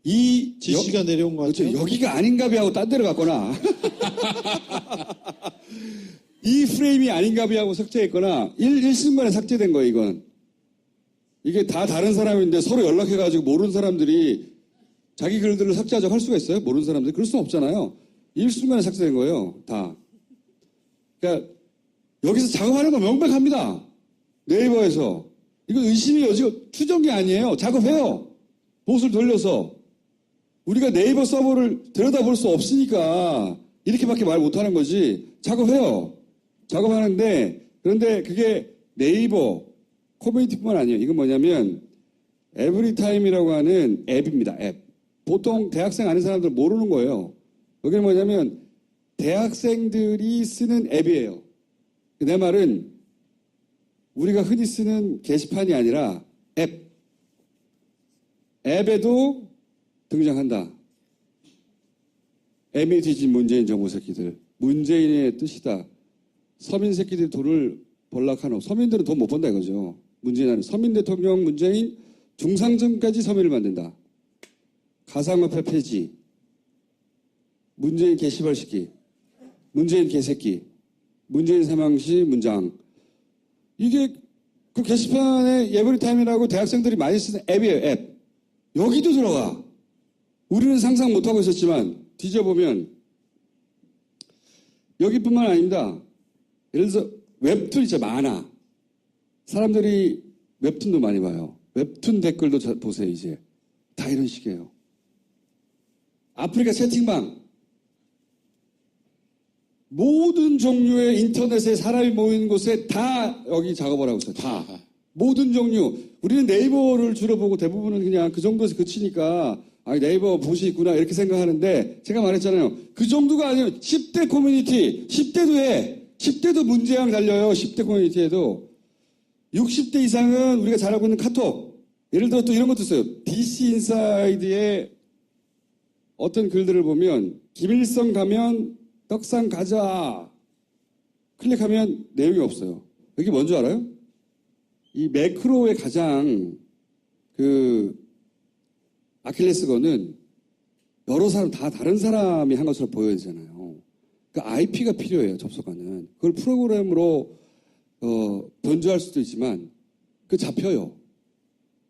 이 지시가 내려온 것 같아요. 그렇죠. 여기가 아닌가비 하고 딴 데로 갔거나 이 프레임이 아닌가비 하고 삭제했거나 일순간에 삭제된 거예요. 이건. 이게 다 다른 사람인데 서로 연락해가지고 모르는 사람들이 자기 글들을 삭제하자고 할 수가 있어요? 모르는 사람들이. 그럴 수는 없잖아요. 일순간에 삭제된 거예요. 다. 그러니까 여기서 작업하는 건 명백합니다. 네이버에서. 이거 의심이 여지가 추정이 아니에요. 작업해요. 봇을 돌려서. 우리가 네이버 서버를 들여다볼 수 없으니까 이렇게밖에 말 못하는 거지. 작업해요. 작업하는데 그런데 그게 네이버 커뮤니티뿐만 아니에요. 이건 뭐냐면 에브리타임이라고 하는 앱입니다. 앱. 보통 대학생 아닌 사람들 모르는 거예요. 여기는 뭐냐면 대학생들이 쓰는 앱이에요. 내 말은 우리가 흔히 쓰는 게시판이 아니라 앱. 앱에도 등장한다. M이 뒤진 문재인 정부 새끼들. 문재인의 뜻이다. 서민 새끼들이 돈을 벌락하노. 서민들은 돈 못 번다 이거죠. 문재인은 서민 대통령 문재인 중상층까지 서민을 만든다. 가상화폐 폐지. 문재인 게시발 시키. 문재인 개새끼. 문재인 사망시 문장. 이게 그 게시판에 에브리타임이라고 대학생들이 많이 쓰는 앱이에요. 앱. 여기도 들어가. 우리는 상상 못하고 있었지만 뒤져보면 여기뿐만 아닙니다. 예를 들어서 웹툰이 진짜 많아. 사람들이 웹툰도 많이 봐요. 웹툰 댓글도 보세요. 이제 다 이런 식이에요. 아프리카 채팅방. 모든 종류의 인터넷에 사람이 모이는 곳에 다 여기 작업을 하고 있어요. 다. 모든 종류. 우리는 네이버를 주로 보고 대부분은 그냥 그 정도에서 그치니까 네이버 봇이 있구나 이렇게 생각하는데 제가 말했잖아요. 그 정도가 아니에요. 10대 커뮤니티. 10대도 해. 10대도 문제양 달려요. 10대 커뮤니티에도. 60대 이상은 우리가 잘 알고 있는 카톡. 예를 들어 또 이런 것도 있어요. DC 인사이드에 어떤 글들을 보면 김일성 가면 떡상 가자. 클릭하면 내용이 없어요. 여기 뭔지 알아요? 이 매크로의 가장 아킬레스건은 여러 사람 다 다른 사람이 한 것으로 보여야 되잖아요. 그 IP가 필요해요. 접속하는. 그걸 프로그램으로 변조할 수도 있지만 그 잡혀요.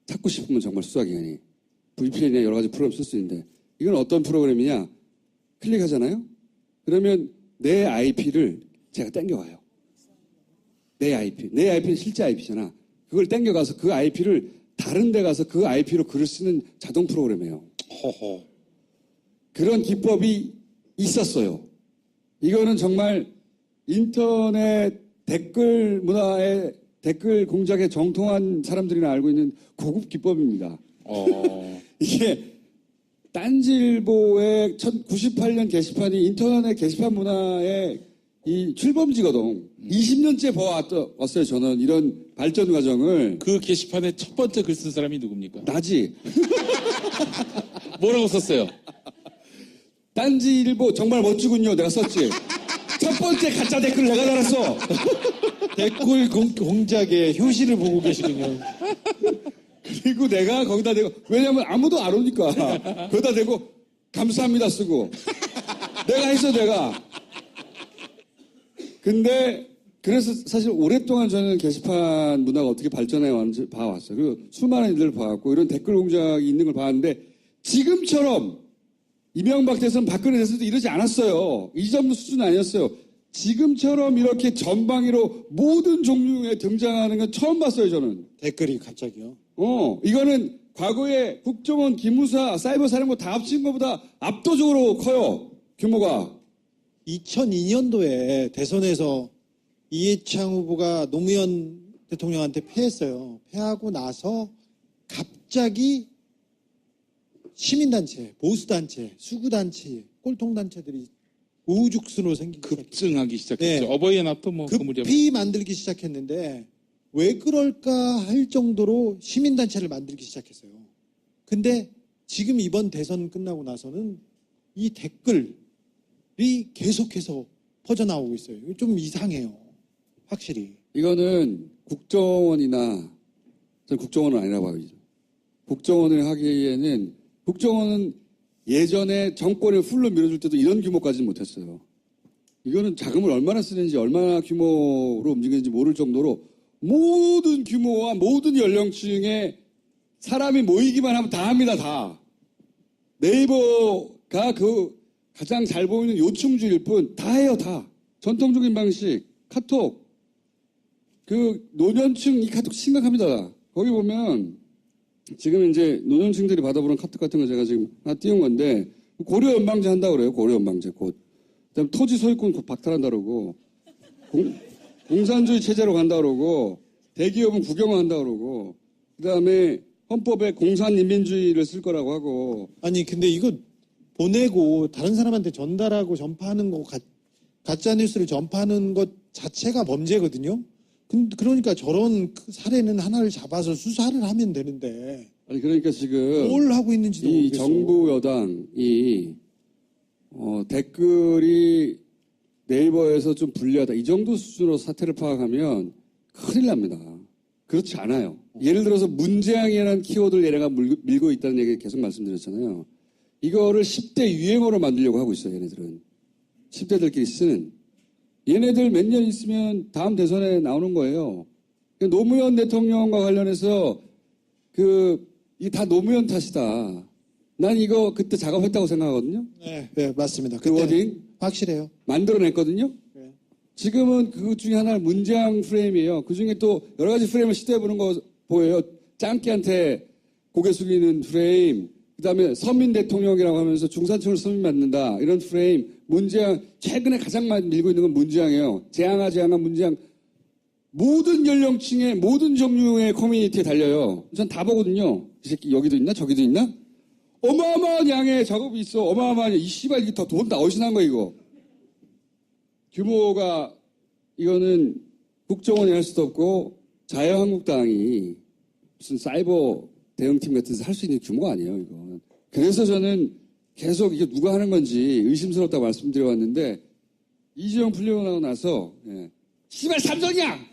찾고 싶으면 정말 수사기관이. VPN이나 여러 가지 프로그램 쓸 수 있는데 이건 어떤 프로그램이냐? 클릭하잖아요. 그러면 내 IP를 제가 땡겨와요. 내 IP는 실제 IP잖아. 그걸 땡겨가서 그 IP를 다른 데 가서 그 IP로 글을 쓰는 자동 프로그램이에요. 허허. 그런 기법이 있었어요. 이거는 정말 인터넷 댓글 문화의 댓글 공작에 정통한 사람들이나 알고 있는 고급 기법입니다. 이게 딴지일보의 1998년 게시판이 인터넷 게시판 문화의 이 출범지거든. 20년째 봐왔어요, 저는. 이런 발전 과정을. 그 게시판에 첫 번째 글 쓴 사람이 누굽니까? 나지. 뭐라고 썼어요? 딴지일보 정말 멋지군요. 내가 썼지. 첫 번째 가짜 댓글을 내가 달았어. 댓글 공작의 효시를 보고 계시군요. 그리고 내가 거기다 대고, 왜냐면 아무도 안 오니까. 거기다 대고, 감사합니다 쓰고. 내가 했어, 내가. 근데, 그래서 사실 오랫동안 저는 게시판 문화가 어떻게 발전해 왔는지 봐왔어요. 그리고 수많은 일들을 봐왔고, 이런 댓글 공작이 있는 걸 봤는데, 지금처럼, 이명박 대선, 박근혜 대선도 이러지 않았어요. 이 정도 수준은 아니었어요. 지금처럼 이렇게 전방위로 모든 종류에 등장하는 건 처음 봤어요, 저는. 댓글이 갑자기요. 이거는 과거에 국정원, 기무사, 사이버 사령부 다 합친 것보다 압도적으로 커요, 규모가. 2002년도에 대선에서 이해창 후보가 노무현 대통령한테 패했어요. 패하고 나서 갑자기 시민단체, 보수단체, 수구단체, 꼴통단체들이 우후죽순으로 생기기 시작했어요. 급증하기 시작했죠. 네. 어버이의 납도 뭐 그 무렵에. 급히 만들기 시작했는데 왜 그럴까 할 정도로 시민단체를 만들기 시작했어요. 근데 지금 이번 대선 끝나고 나서는 이 댓글이 계속해서 퍼져나오고 있어요. 이거 좀 이상해요. 확실히. 이거는 국정원이나, 저는 국정원은 아니라고 봐요. 국정원을 하기에는, 국정원은 예전에 정권을 훌로 밀어줄 때도 이런 규모까지는 못했어요. 이거는 자금을 얼마나 쓰는지, 얼마나 규모로 움직이는지 모를 정도로 모든 규모와 모든 연령층에 사람이 모이기만 하면 다 합니다, 다. 네이버가 그 가장 잘 보이는 요충지일 뿐, 다 해요, 다. 전통적인 방식, 카톡. 그 노년층 이 카톡 심각합니다. 거기 보면 지금 이제 노년층들이 받아보는 카톡 같은 거 제가 지금 하나 띄운 건데 고려 연방제 한다고 그래요. 고려 연방제 곧. 그다음 토지 소유권 곧 박탈한다 그러고 공산주의 체제로 간다 그러고 대기업은 국영화한다 그러고 그다음에 헌법에 공산인민주의를 쓸 거라고 하고. 아니 근데 이거 보내고 다른 사람한테 전달하고 전파하는 거 가짜 뉴스를 전파하는 것 자체가 범죄거든요. 그러니까 저런 사례는 하나를 잡아서 수사를 하면 되는데. 아니 그러니까 지금 뭘 하고 있는지도 이 모르겠어. 정부 여당이 댓글이 네이버에서 좀 불리하다 이 정도 수준으로 사태를 파악하면 큰일 납니다. 그렇지 않아요. 예를 들어서 문재앙이라는 키워드를 얘네가 밀고 있다는 얘기 계속 말씀드렸잖아요. 이거를 10대 유행어로 만들려고 하고 있어요. 얘네들은. 10대들끼리 쓰는. 얘네들 몇 년 있으면 다음 대선에 나오는 거예요. 노무현 대통령과 관련해서 이 다 노무현 탓이다. 난 이거 그때 작업했다고 생각하거든요. 네, 맞습니다. 그 워딩 확실해요. 만들어냈거든요. 네. 지금은 그 중에 하나는 문재앙 프레임이에요. 그 중에 또 여러 가지 프레임을 시도해보는 거 보여요. 짱깨한테 고개 숙이는 프레임, 그 다음에 서민 대통령이라고 하면서 중산층을 서민 만든다. 이런 프레임, 문재앙, 최근에 가장 많이 밀고 있는 건 문재앙이에요. 재앙아, 문재앙. 모든 연령층의 모든 종류의 커뮤니티에 달려요. 전 다 보거든요. 이 새끼 여기도 있나? 저기도 있나? 어마어마한 양의 작업이 있어. 어마어마한, 이 씨발, 이게 돈 다 어디서 거야, 이거. 규모가, 이거는 국정원이 할 수도 없고, 자유한국당이 무슨 사이버 대응팀 같은 데서 할 수 있는 규모가 아니에요, 이건. 그래서 저는 계속 이게 누가 하는 건지 의심스럽다고 말씀드려왔는데, 이재용 풀려나고 나서, 씨발 삼성이야!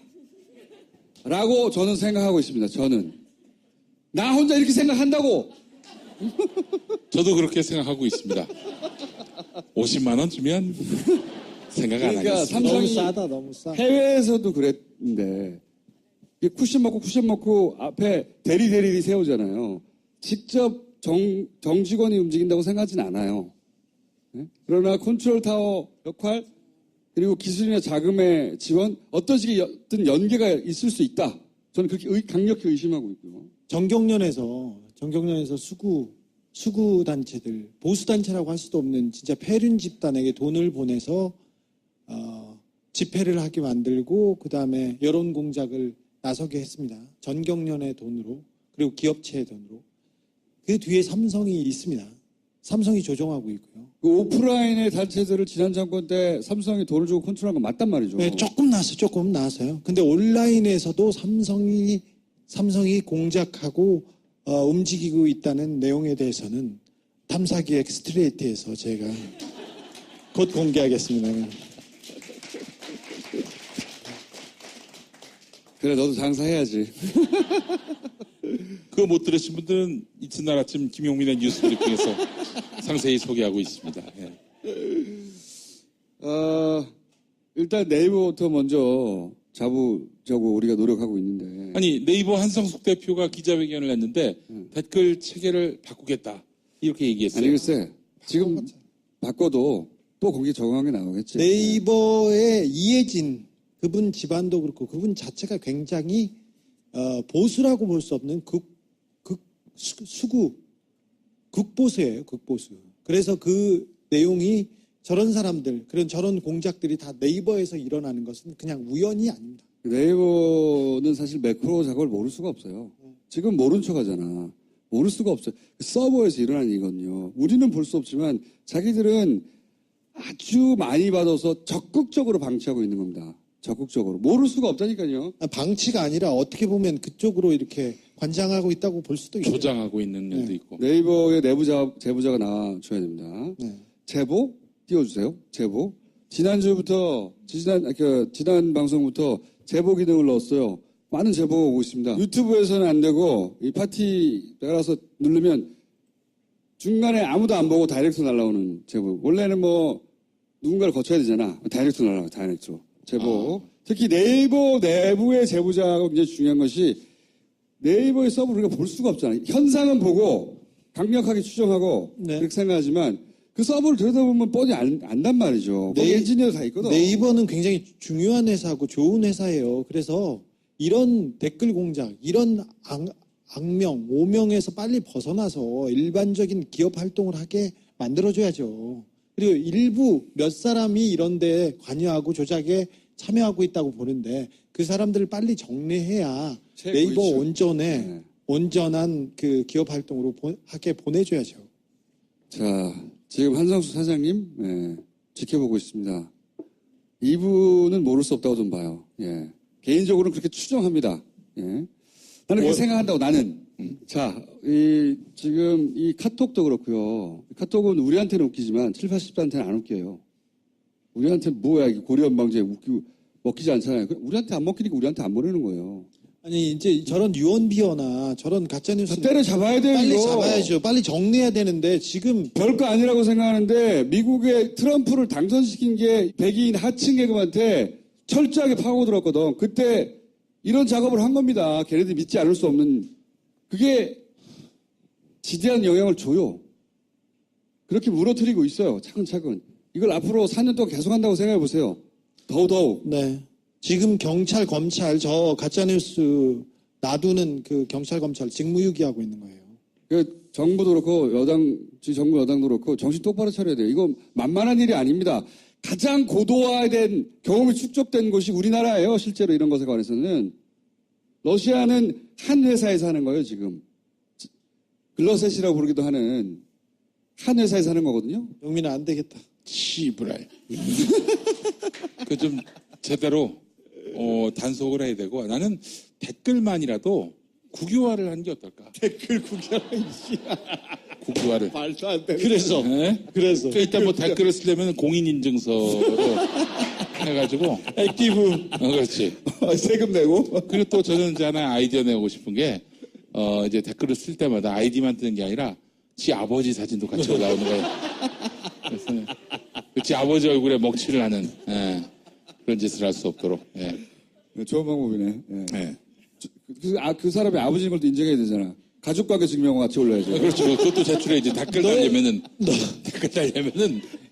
라고 저는 생각하고 있습니다, 저는. 나 혼자 이렇게 생각한다고! 저도 그렇게 생각하고 있습니다. 50만 원 주면 생각 안 그러니까 하겠습니다. 너무 삼성이 싸다, 너무 싸. 해외에서도 그랬는데 쿠션 먹고 앞에 대리 세우잖아요. 직접 정직원이 움직인다고 생각하진 않아요. 네? 그러나 컨트롤 타워 역할 그리고 기술이나 자금의 지원 어떤 식의 연계가 있을 수 있다. 저는 그렇게 강력히 의심하고 있고요. 정경련에서 수구 단체들, 보수 단체라고 할 수도 없는 진짜 폐륜 집단에게 돈을 보내서 집회를 하게 만들고 그 다음에 여론 공작을 나서게 했습니다. 전경련의 돈으로 그리고 기업체의 돈으로. 그 뒤에 삼성이 있습니다. 삼성이 조종하고 있고요. 그 오프라인의 단체들을 지난 정권 때 삼성이 돈을 주고 컨트롤한 건 맞단 말이죠. 네, 조금 나왔어요. 근데 온라인에서도 삼성이 공작하고 움직이고 있다는 내용에 대해서는 탐사기 엑스트레이트에서 제가 곧 공개하겠습니다. 그래, 너도 장사해야지. 그거 못 들으신 분들은 이튿날 아침 김용민의 뉴스 브리핑에서 상세히 소개하고 있습니다. 예. 일단 네이버부터 먼저 잡으려고 우리가 노력하고 있는데. 아니 네이버 한성숙 대표가 기자회견을 했는데 댓글 체계를 바꾸겠다 이렇게 얘기했어요. 아니 글쎄 지금 바꿔도 또 거기 적응한 게 나오겠지. 네이버의 이해진 그분 집안도 그렇고 그분 자체가 굉장히 보수라고 볼 수 없는 극보수예요. 극보수. 그래서 그 내용이 저런 사람들, 그런 저런 공작들이 다 네이버에서 일어나는 것은 그냥 우연이 아닙니다. 네이버는 사실 매크로 작업을 모를 수가 없어요. 지금 모른 척 하잖아. 모를 수가 없어요. 서버에서 일어나는 이거든요. 우리는 볼 수 없지만 자기들은 아주 많이 받아서 적극적으로 방치하고 있는 겁니다. 적극적으로. 모를 수가 없다니까요. 방치가 아니라 어떻게 보면 그쪽으로 이렇게 관장하고 있다고 볼 수도 있어요. 조장하고 있는 일도 있고. 네이버의 제보자가 나와줘야 됩니다. 네. 제보? 띄워주세요. 제보. 지난 방송부터 제보 기능을 넣었어요. 많은 제보가 오고 있습니다. 유튜브에서는 안 되고, 이 파티 따라서 누르면 중간에 아무도 안 보고 다이렉트 날라오는 제보. 원래는 뭐, 누군가를 거쳐야 되잖아. 다이렉트 날라와요. 다이렉트로. 제보. 특히 네이버 내부의 제보자가 굉장히 중요한 것이 네이버의 서버를 우리가 볼 수가 없잖아요. 현상은 보고 강력하게 추정하고 네. 그렇게 생각하지만 그 서버를 들여다보면 뻔히 안단 말이죠. 거기 엔지니어 다 있거든. 네이버는 굉장히 중요한 회사고 좋은 회사예요. 그래서 이런 댓글 공작, 이런 악명, 오명에서 빨리 벗어나서 일반적인 기업 활동을 하게 만들어줘야죠. 그리고 일부 몇 사람이 이런데 관여하고 조작에 참여하고 있다고 보는데 그 사람들을 빨리 정리해야 네이버 온전한 그 기업 활동으로 하게 보내줘야죠. 자, 지금 한성수 사장님 지켜보고 있습니다. 이분은 모를 수 없다고 좀 봐요. 예. 개인적으로는 그렇게 추정합니다. 예. 나는 그렇게 생각한다고 나는. 자, 지금 이 카톡도 그렇고요. 카톡은 우리한테는 웃기지만 7, 80대한테는 안 웃겨요. 우리한테는 뭐야 이게 고리언방지에 먹히지 않잖아요. 우리한테 안 먹히니까 우리한테 안 보내는 거예요. 아니 이제 저런 유언비어나 저런 가짜뉴스 때려잡아야 돼요. 빨리 이거. 잡아야죠. 빨리 정리해야 되는데 지금 별거 아니라고 생각하는데 미국의 트럼프를 당선시킨 게 백인 하층 계급한테 철저하게 파고들었거든. 그때 이런 작업을 한 겁니다. 걔네들이 믿지 않을 수 없는. 그게 지대한 영향을 줘요. 그렇게 무너뜨리고 있어요. 차근차근. 이걸 앞으로 4년 동안 계속한다고 생각해 보세요. 더더욱. 네. 지금 경찰, 검찰 저 가짜뉴스 놔두는 그 경찰, 검찰 직무유기하고 있는 거예요. 그 정부도 그렇고 정부 여당도 그렇고 정신 똑바로 차려야 돼요. 이거 만만한 일이 아닙니다. 가장 고도화된 경험이 축적된 곳이 우리나라예요. 실제로 이런 것에 관해서는. 러시아는 한 회사에서 하는 거예요. 지금. 글러셋이라고 부르기도 하는 한 회사에서 하는 거거든요. 영민아 안 되겠다. 시브라이. 그 좀 제대로 단속을 해야 되고 나는 댓글만이라도 국유화를 하는 게 어떨까? 댓글 구경은 국유화를. 말도 안 돼. 그래서 네? 그래서 일단 뭐 댓글을 쓰려면 공인인증서로 해가지고 액티브 그렇지. 세금 내고 그리고 또 저는 이제 하나 아이디어 내고 싶은 게 이제 댓글을 쓸 때마다 아이디만 뜨는 게 아니라 지 아버지 사진도 같이 올라오는 거예요. 그래서 지 아버지 얼굴에 먹칠을 하는 그런 짓을 할 수 없도록. 예. 좋은 방법이네. 예. 예. 그 사람의 아버지인 걸 또 인정해야 되잖아. 가족관계 증명과 같이 올려야죠. 그렇죠. 그것도 제출해야지. 댓글 달려면은.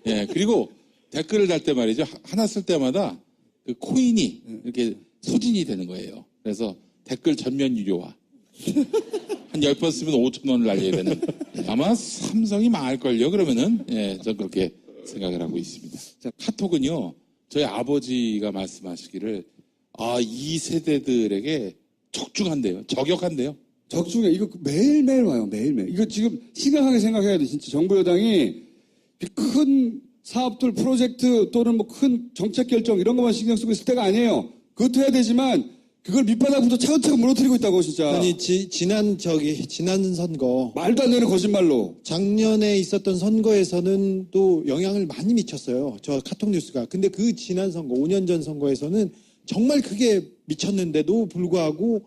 예. 그리고 댓글을 달 때 말이죠. 하나 쓸 때마다 그 코인이 이렇게 소진이 되는 거예요. 그래서 댓글 전면 유료화. 한 10번 쓰면 5,000원을 날려야 되는. 아마 삼성이 망할걸요. 그러면은. 예. 전 그렇게 생각을 하고 있습니다. 자, 카톡은요. 저희 아버지가 말씀하시기를 이 세대들에게 적중한대요. 저격한대요. 적중해. 이거 매일매일 와요. 매일매일. 이거 지금 심각하게 생각해야 돼. 진짜 정부 여당이 큰 사업들 프로젝트 또는 뭐 큰 정책 결정 이런 것만 신경 쓰고 있을 때가 아니에요. 그것도 해야 되지만 그걸 밑바닥부터 차근차근 무너뜨리고 있다고 진짜. 아니 지난 선거 말도 안 되는 거짓말로. 작년에 있었던 선거에서는 또 영향을 많이 미쳤어요. 저 카톡 뉴스가. 근데 그 지난 선거 5년 전 선거에서는 정말 크게 미쳤는데도 불구하고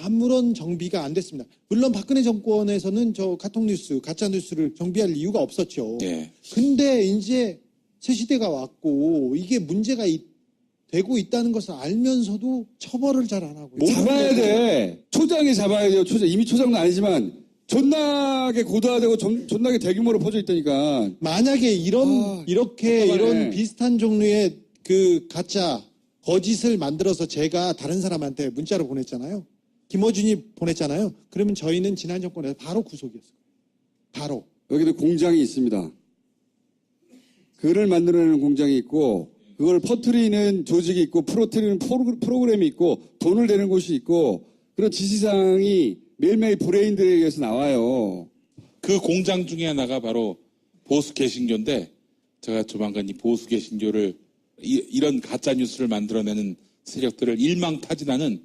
아무런 정비가 안 됐습니다. 물론 박근혜 정권에서는 저 카톡뉴스, 가짜뉴스를 정비할 이유가 없었죠. 예. 근데 이제 새 시대가 왔고 이게 문제가 되고 있다는 것을 알면서도 처벌을 잘 안 하고 잡아야 돼. 초장에 잡아야 돼요. 초장. 이미 초장은 아니지만 존나게 고도화되고 존나게 대규모로 퍼져 있다니까. 만약에 이렇게 답답하네. 이런 비슷한 종류의 그 가짜 거짓을 만들어서 제가 다른 사람한테 문자로 보냈잖아요. 김어준이 보냈잖아요. 그러면 저희는 지난 정권에서 바로 구속이었어요. 바로. 여기도 공장이 있습니다. 글을 만들어내는 공장이 있고 그걸 퍼뜨리는 조직이 있고 풀어뜨리는 프로그램이 있고 돈을 대는 곳이 있고 그런 지시사항이 매일매일 브레인들에 의해서 나와요. 그 공장 중에 하나가 바로 보수 개신교인데 제가 조만간 이 보수 개신교를 이런 가짜 뉴스를 만들어내는 세력들을 일망타진하는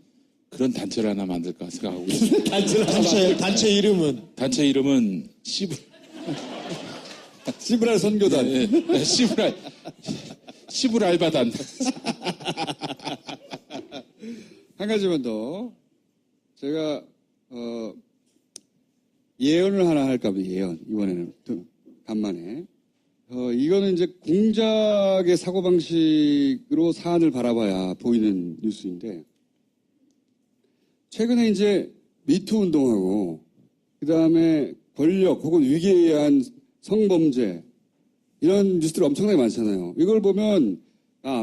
그런 단체를 하나 만들까 생각하고 있습니다. 단체 이름은 단체 이름은 시브랄 선교단. 시브랄바단. 한 가지만 더. 제가 예언을 하나 할까 봐요. 예언. 이번에는 또 간만에. 이거는 이제 공작의 사고방식으로 사안을 바라봐야 보이는 뉴스인데 최근에 이제 미투 운동하고 그다음에 권력 혹은 위기에 의한 성범죄 이런 뉴스들이 엄청나게 많잖아요. 이걸 보면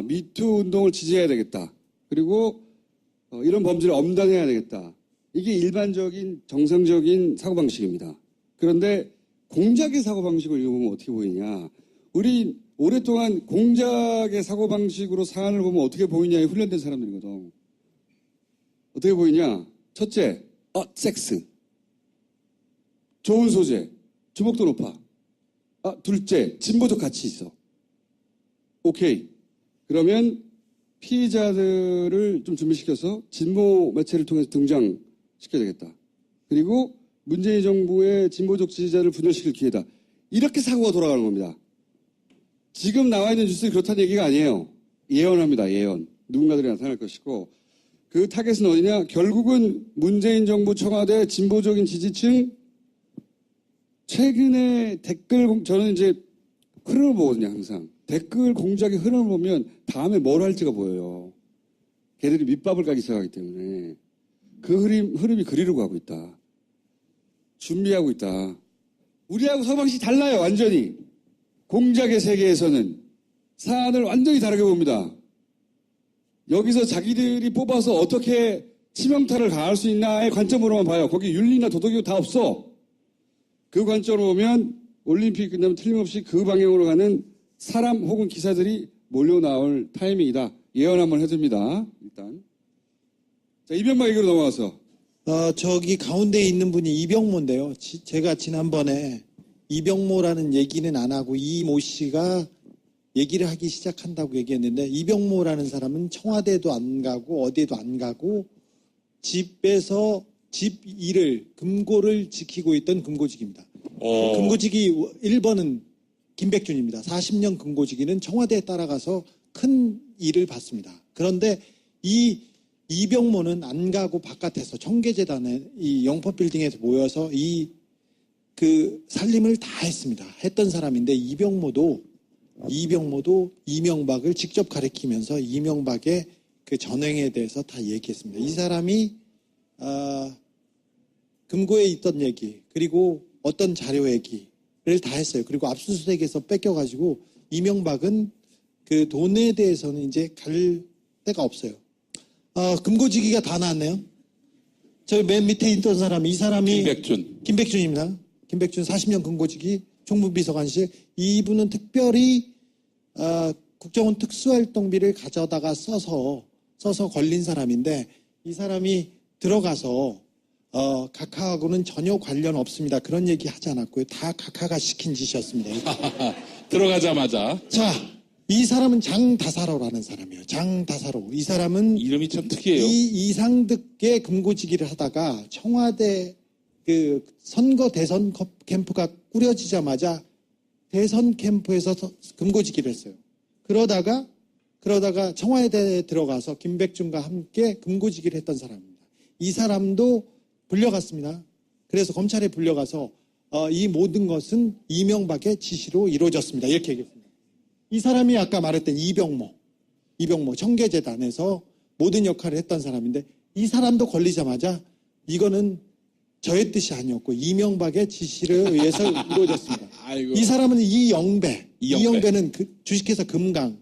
미투 운동을 지지해야 되겠다. 그리고 이런 범죄를 엄단해야 되겠다. 이게 일반적인 정상적인 사고방식입니다. 그런데 공작의 사고방식을 읽어보면 어떻게 보이냐. 우리 오랫동안 공작의 사고방식으로 사안을 보면 어떻게 보이냐에 훈련된 사람들이거든. 어떻게 보이냐. 첫째, 섹스. 좋은 소재. 주목도 높아. 둘째, 진보적 가치 있어. 오케이. 그러면 피의자들을 좀 준비시켜서 진보 매체를 통해서 등장시켜야 되겠다. 그리고 문재인 정부의 진보적 지지자를 분열시킬 기회다. 이렇게 사고가 돌아가는 겁니다. 지금 나와 있는 뉴스는 그렇다는 얘기가 아니에요. 예언합니다. 예언. 누군가들이 나타날 것이고 그 타겟은 어디냐? 결국은 문재인 정부 청와대 진보적인 지지층 최근에 저는 이제 흐름을 보거든요, 항상. 댓글 공작의 흐름을 보면 다음에 뭘 할지가 보여요. 걔들이 밑밥을 까기 시작하기 때문에 그 흐름이 그리로 가고 있다. 준비하고 있다. 우리하고 사고방식이 달라요, 완전히. 공작의 세계에서는 사안을 완전히 다르게 봅니다. 여기서 자기들이 뽑아서 어떻게 치명타를 가할 수 있나의 관점으로만 봐요. 거기 윤리나 도덕이 다 없어. 그 관점으로 보면 올림픽 끝나면 틀림없이 그 방향으로 가는 사람 혹은 기사들이 몰려 나올 타이밍이다. 예언 한번 해줍니다. 일단. 자, 이병마 얘기로 넘어가서. 저기 가운데 있는 분이 이병모인데요. 제가 지난번에 이병모라는 얘기는 안 하고 이모 씨가 얘기를 하기 시작한다고 얘기했는데 이병모라는 사람은 청와대도 안 가고 어디에도 안 가고 집에서 집 일을 금고를 지키고 있던 금고직입니다. 금고직이 1번은 김백준입니다. 40년 금고직이는 청와대에 따라가서 큰 일을 받습니다. 그런데 이 이병모는 안 가고 바깥에서 청계재단에 이 영포빌딩에서 모여서 그 살림을 다 했습니다. 했던 사람인데 이병모도 이명박을 직접 가리키면서 이명박의 그 전횡에 대해서 다 얘기했습니다. 이 사람이 금고에 있던 얘기 그리고 어떤 자료 얘기를 다 했어요. 그리고 압수수색에서 뺏겨가지고 이명박은 그 돈에 대해서는 이제 갈 데가 없어요. 금고지기가 다 나왔네요. 저 맨 밑에 있던 사람이 이 사람이 김백준입니다. 김백준 40년 금고지기 총무비서관실. 이분은 특별히 국정원 특수활동비를 가져다가 써서 걸린 사람인데 이 사람이 들어가서 각하하고는 전혀 관련 없습니다. 그런 얘기 하지 않았고요. 다 각하가 시킨 짓이었습니다. 들어가자마자. 자, 이 사람은 장다사로라는 사람이에요. 장다사로. 이 사람은 이름이 참 특이해요. 이상득의 금고지기를 하다가 청와대 그 선거 대선 캠프가 꾸려지자마자 대선 캠프에서 금고지기를 했어요. 그러다가 청와대에 들어가서 김백준과 함께 금고지기를 했던 사람입니다. 이 사람도 불려갔습니다. 그래서 검찰에 불려가서 이 모든 것은 이명박의 지시로 이루어졌습니다. 이렇게 얘기했습니다. 이 사람이 아까 말했던 이병모 청계재단에서 모든 역할을 했던 사람인데 이 사람도 걸리자마자 이거는 저의 뜻이 아니었고 이명박의 지시를 의해서 이루어졌습니다. 아이고. 이 사람은 이영배는 그 주식회사 금강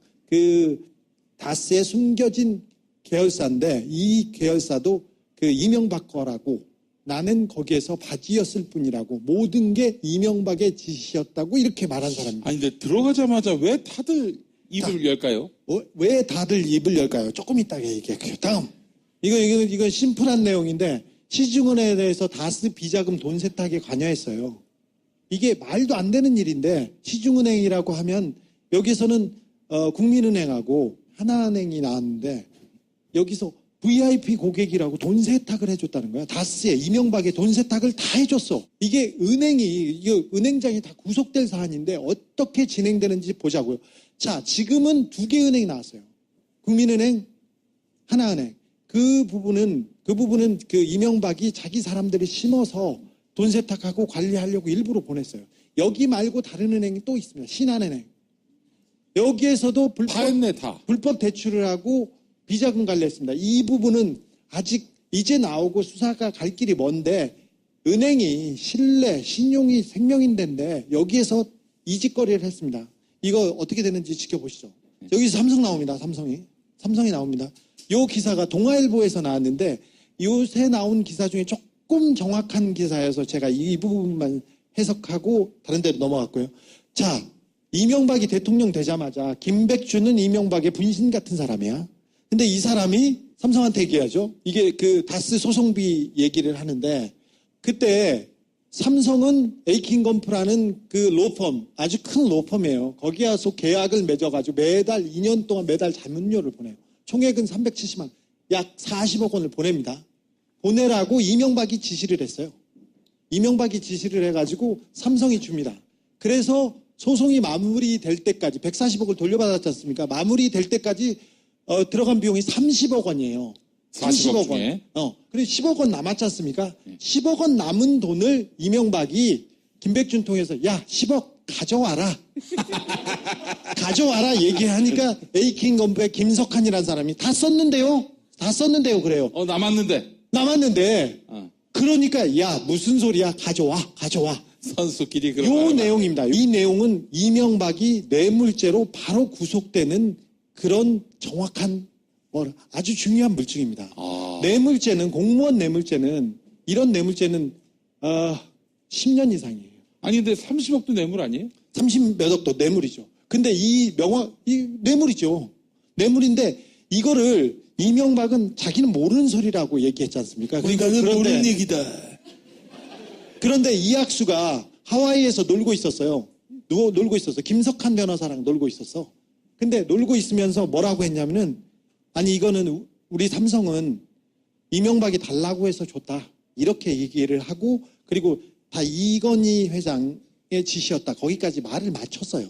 다스에 숨겨진 계열사인데 이 계열사도 그 이명박 거라고 나는 거기에서 바지였을 뿐이라고 모든 게 이명박의 지시였다고 이렇게 말한 사람입니다. 아니 근데 들어가자마자 왜 다들 입을 열까요? 왜 다들 입을 열까요? 조금 이따가 얘기할게요. 다음. 이거 심플한 내용인데 시중은행에 대해서 다스 비자금 돈 세탁에 관여했어요. 이게 말도 안 되는 일인데 시중은행이라고 하면 여기서는 국민은행하고 하나은행이 나왔는데 여기서 VIP 고객이라고 돈 세탁을 해줬다는 거야. 다스에 이명박의 돈 세탁을 다 해줬어. 이게 은행장이 다 구속될 사안인데 어떻게 진행되는지 보자고요. 자, 지금은 두 개 은행이 나왔어요. 국민은행, 하나은행. 그 부분은 그 이명박이 자기 사람들을 심어서 돈 세탁하고 관리하려고 일부러 보냈어요. 여기 말고 다른 은행이 또 있습니다. 신한은행. 여기에서도 불법 대출을 하고 비자금 관리했습니다. 이 부분은 아직 이제 나오고 수사가 갈 길이 먼데 은행이 신뢰, 신용이 생명인데인데 여기에서 이직거리를 했습니다. 이거 어떻게 되는지 지켜보시죠. 여기서 삼성 나옵니다. 삼성이 나옵니다. 이 기사가 동아일보에서 나왔는데 요새 나온 기사 중에 조금 정확한 기사여서 제가 이 부분만 해석하고 다른 데로 넘어갔고요. 자, 이명박이 대통령 되자마자 김백준은 이명박의 분신 같은 사람이야. 근데 이 사람이 삼성한테 얘기하죠. 이게 그 다스 소송비 얘기를 하는데 그때 삼성은 에이킹건프라는 그 로펌, 아주 큰 로펌이에요. 거기와서 계약을 맺어가지고 매달 2년 동안 매달 자문료를 보내요. 총액은 370만, 약 40억 원을 보냅니다. 보내라고 이명박이 지시를 했어요. 이명박이 지시를 해가지고 삼성이 줍니다. 그래서 소송이 마무리될 때까지 140억을 돌려받았지 않습니까? 마무리될 때까지 들어간 비용이 30억 원이에요. 30억 원. 그리고 10억 원 남았지 않습니까? 10억 원 남은 돈을 이명박이 김백준 통해서 야 10억 가져와라. 가져와라 얘기하니까 에이킹건프의 김석환이라는 사람이 다 썼는데요 그래요. 남았는데. 그러니까 야 무슨 소리야 가져와. 선수끼리 요 내용입니다. 이 내용은 이명박이 뇌물죄로 바로 구속되는 그런 정확한 아주 중요한 물증입니다. 뇌물죄는 공무원 뇌물죄는 이런 뇌물죄는 10년 이상이에요. 아니 근데 30억도 뇌물 아니에요? 30몇 억도 뇌물이죠. 근데 이 뇌물이죠. 뇌물인데 이거를 이명박은 자기는 모르는 소리라고 얘기했지 않습니까? 그러니까 모르는 얘기다. 그런데 이학수가 하와이에서 놀고 있었어요. 김석환 변호사랑 놀고 있었어. 근데 놀고 있으면서 뭐라고 했냐면은 아니 이거는 우리 삼성은 이명박이 달라고 해서 줬다. 이렇게 얘기를 하고 그리고 다 이건희 회장의 지시였다. 거기까지 말을 맞췄어요.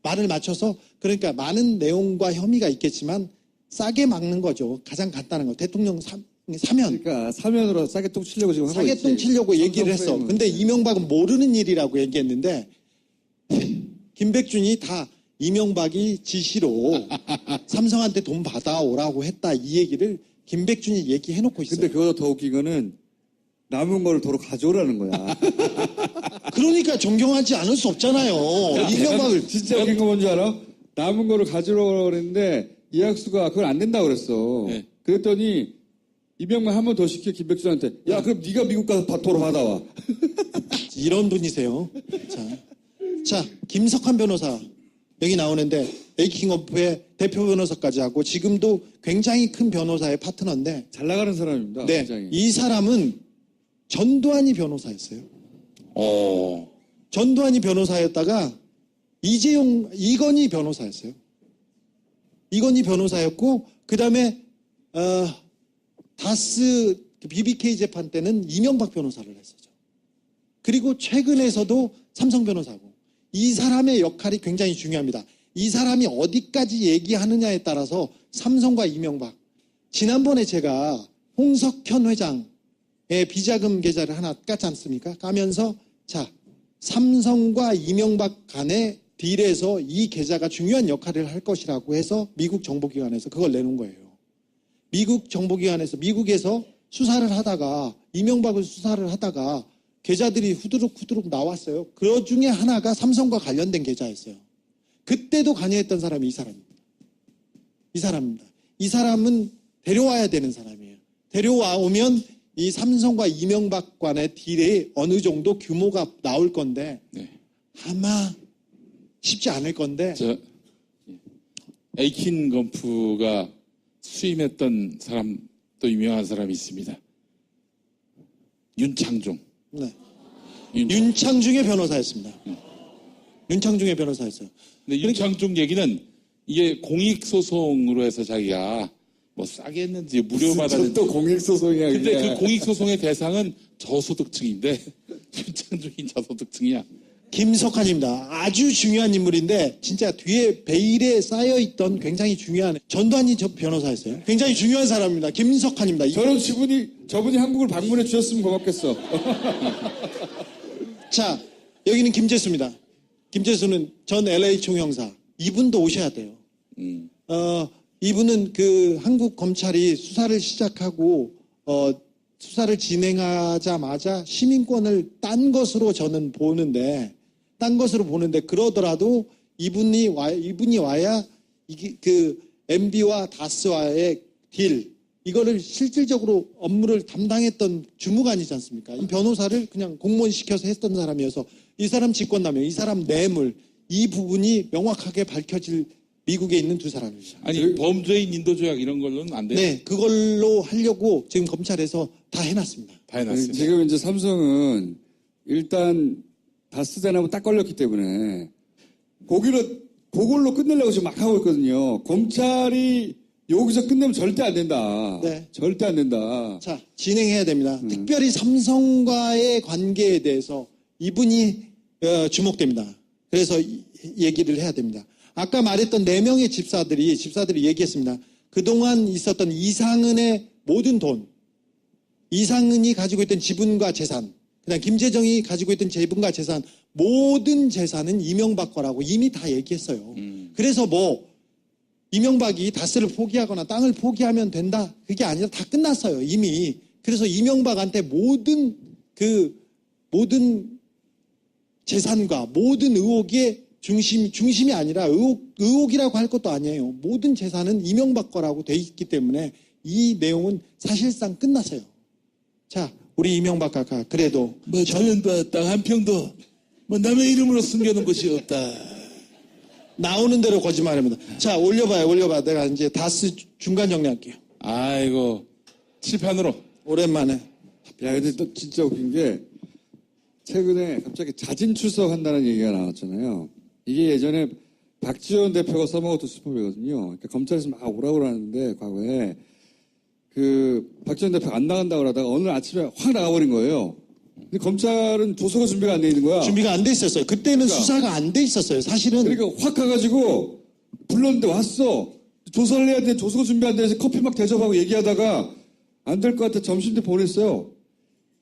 말을 맞춰서 그러니까 많은 내용과 혐의가 있겠지만 싸게 막는 거죠. 가장 간단한 거. 대통령 사면. 그러니까 사면으로 싸게 똥 치려고 지금 하고 있지. 싸게 똥 치려고 얘기를 했어. 근데 이명박은 모르는 일이라고 얘기했는데 김백준이 다 이명박이 지시로 삼성한테 돈 받아오라고 했다. 이 얘기를 김백준이 얘기해놓고 있어요. 근데 그거보다 더 웃긴 거는 남은 걸 도로 가져오라는 거야. 그러니까 존경하지 않을 수 없잖아요. 이명박을. 진짜 웃긴 거 뭔지 알아? 남은 거를 가져오라고 그랬는데 이학수가 그건 안 된다고 그랬어. 네. 그랬더니 이명박 한 번 더 시켜 김백준한테 야 그럼 네가 미국 가서 도로 받아와. 이런 분이세요. 자 김석환 변호사 여기 나오는데 에이킹건프의 대표 변호사까지 하고 지금도 굉장히 큰 변호사의 파트너인데 잘 나가는 사람입니다. 네, 굉장히. 이 사람은 전두환이 변호사였어요. 전두환이 변호사였다가 이건희 변호사였어요. 이건희 변호사였고 그 다음에 다스 BBK 재판 때는 이명박 변호사를 했었죠. 그리고 최근에서도 삼성 변호사고 이 사람의 역할이 굉장히 중요합니다. 이 사람이 어디까지 얘기하느냐에 따라서 삼성과 이명박 지난번에 제가 홍석현 회장의 비자금 계좌를 하나 깠지 않습니까? 까면서 자, 삼성과 이명박 간의 딜에서 이 계좌가 중요한 역할을 할 것이라고 해서 미국 정보기관에서 그걸 내놓은 거예요. 미국 정보기관에서 미국에서 수사를 하다가 이명박을 수사를 하다가 계좌들이 후두룩 나왔어요. 그 중에 하나가 삼성과 관련된 계좌였어요. 그때도 관여했던 사람이 이 사람입니다. 이 사람입니다. 이 사람은 데려와야 되는 사람이에요. 데려와 오면 이 삼성과 이명박 간의 딜에 어느 정도 규모가 나올 건데 네. 아마 쉽지 않을 건데 에이킨 건프가 수임했던 사람 또 유명한 사람이 있습니다. 윤창중. 네. 윤창중의 변호사였습니다. 윤창중의 변호사였어요. 근데 윤창중 얘기는 이게 공익소송으로 해서 자기가 뭐 싸게 했는지 무료 받았는지 또 공익소송이야. 근데 그게. 그 공익소송의 대상은 저소득층인데 윤창중이 저소득층이야. 김석환입니다. 아주 중요한 인물인데 진짜 뒤에 베일에 쌓여있던 굉장히 중요한 전두환이 저 변호사였어요. 굉장히 중요한 사람입니다. 김석환입니다. 저런 저분이 한국을 방문해 주셨으면 고맙겠어. 자, 여기는 김재수입니다. 김재수는 전 LA 총영사. 이분도 오셔야 돼요. 이분은 그 한국 검찰이 수사를 시작하고 수사를 진행하자마자 시민권을 딴 것으로 저는 보는데 그러더라도 이분이 와야 이게 그 MB와 다스와의 딜 이거를 실질적으로 업무를 담당했던 주무관이지 않습니까? 이 변호사를 그냥 공무원 시켜서 했던 사람이어서 이 사람 직권남용, 이 사람 뇌물 이 부분이 명확하게 밝혀질 미국에 있는 두 사람입니다. 아니 범죄인 인도조약 이런 걸로는 안 돼요? 네, 그걸로 하려고 지금 검찰에서 다 해놨습니다. 다 해놨습니다. 지금 이제 삼성은 일단 다스 대나무 딱 걸렸기 때문에 그걸로 끝내려고 지금 막 하고 있거든요. 검찰이 여기서 끝내면 절대 안 된다. 네. 절대 안 된다. 자, 진행해야 됩니다. 특별히 삼성과의 관계에 대해서 이분이 주목됩니다. 그래서 얘기를 해야 됩니다. 아까 말했던 4명의 집사들이 얘기했습니다. 그동안 있었던 이상은의 모든 돈, 이상은이 가지고 있던 지분과 재산, 그다음 김재정이 가지고 있던 지분과 재산, 모든 재산은 이명박 거라고 이미 다 얘기했어요. 그래서 뭐 이명박이 다스를 포기하거나 땅을 포기하면 된다. 그게 아니라 다 끝났어요. 이미. 그래서 이명박한테 모든 재산과 모든 의혹의 중심이 아니라 의혹이라고 할 것도 아니에요. 모든 재산은 이명박 거라고 돼 있기 때문에 이 내용은 사실상 끝났어요. 자, 우리 이명박 각하 그래도 뭐 자연과 땅 한 평도 뭐 남의 이름으로 숨겨놓은 것이 없다. 나오는 대로 거짓말합니다. 자, 올려봐요. 내가 이제 다스 중간 정리할게요. 아이고 칠판으로 오랜만에. 야, 근데 또 진짜 웃긴 게 최근에 갑자기 자진 출석한다는 얘기가 나왔잖아요. 이게 예전에 박지원 대표가 써먹었던 수법이거든요. 그러니까 검찰에서 막 오라고 하는데 과거에 그 박지원 대표 안 나간다고 그러다가 어느 아침에 확 나가버린 거예요. 근데 검찰은 조서가 준비가 안 돼 있는 거야. 준비가 안 돼 있었어요. 그때는 그러니까. 수사가 안 돼 있었어요. 사실은. 그러니까 확 가가지고 불렀는데 왔어. 조사를 해야 돼. 조서가 준비 안 돼서 커피 막 대접하고 얘기하다가 안 될 것 같아 점심 때 보냈어요.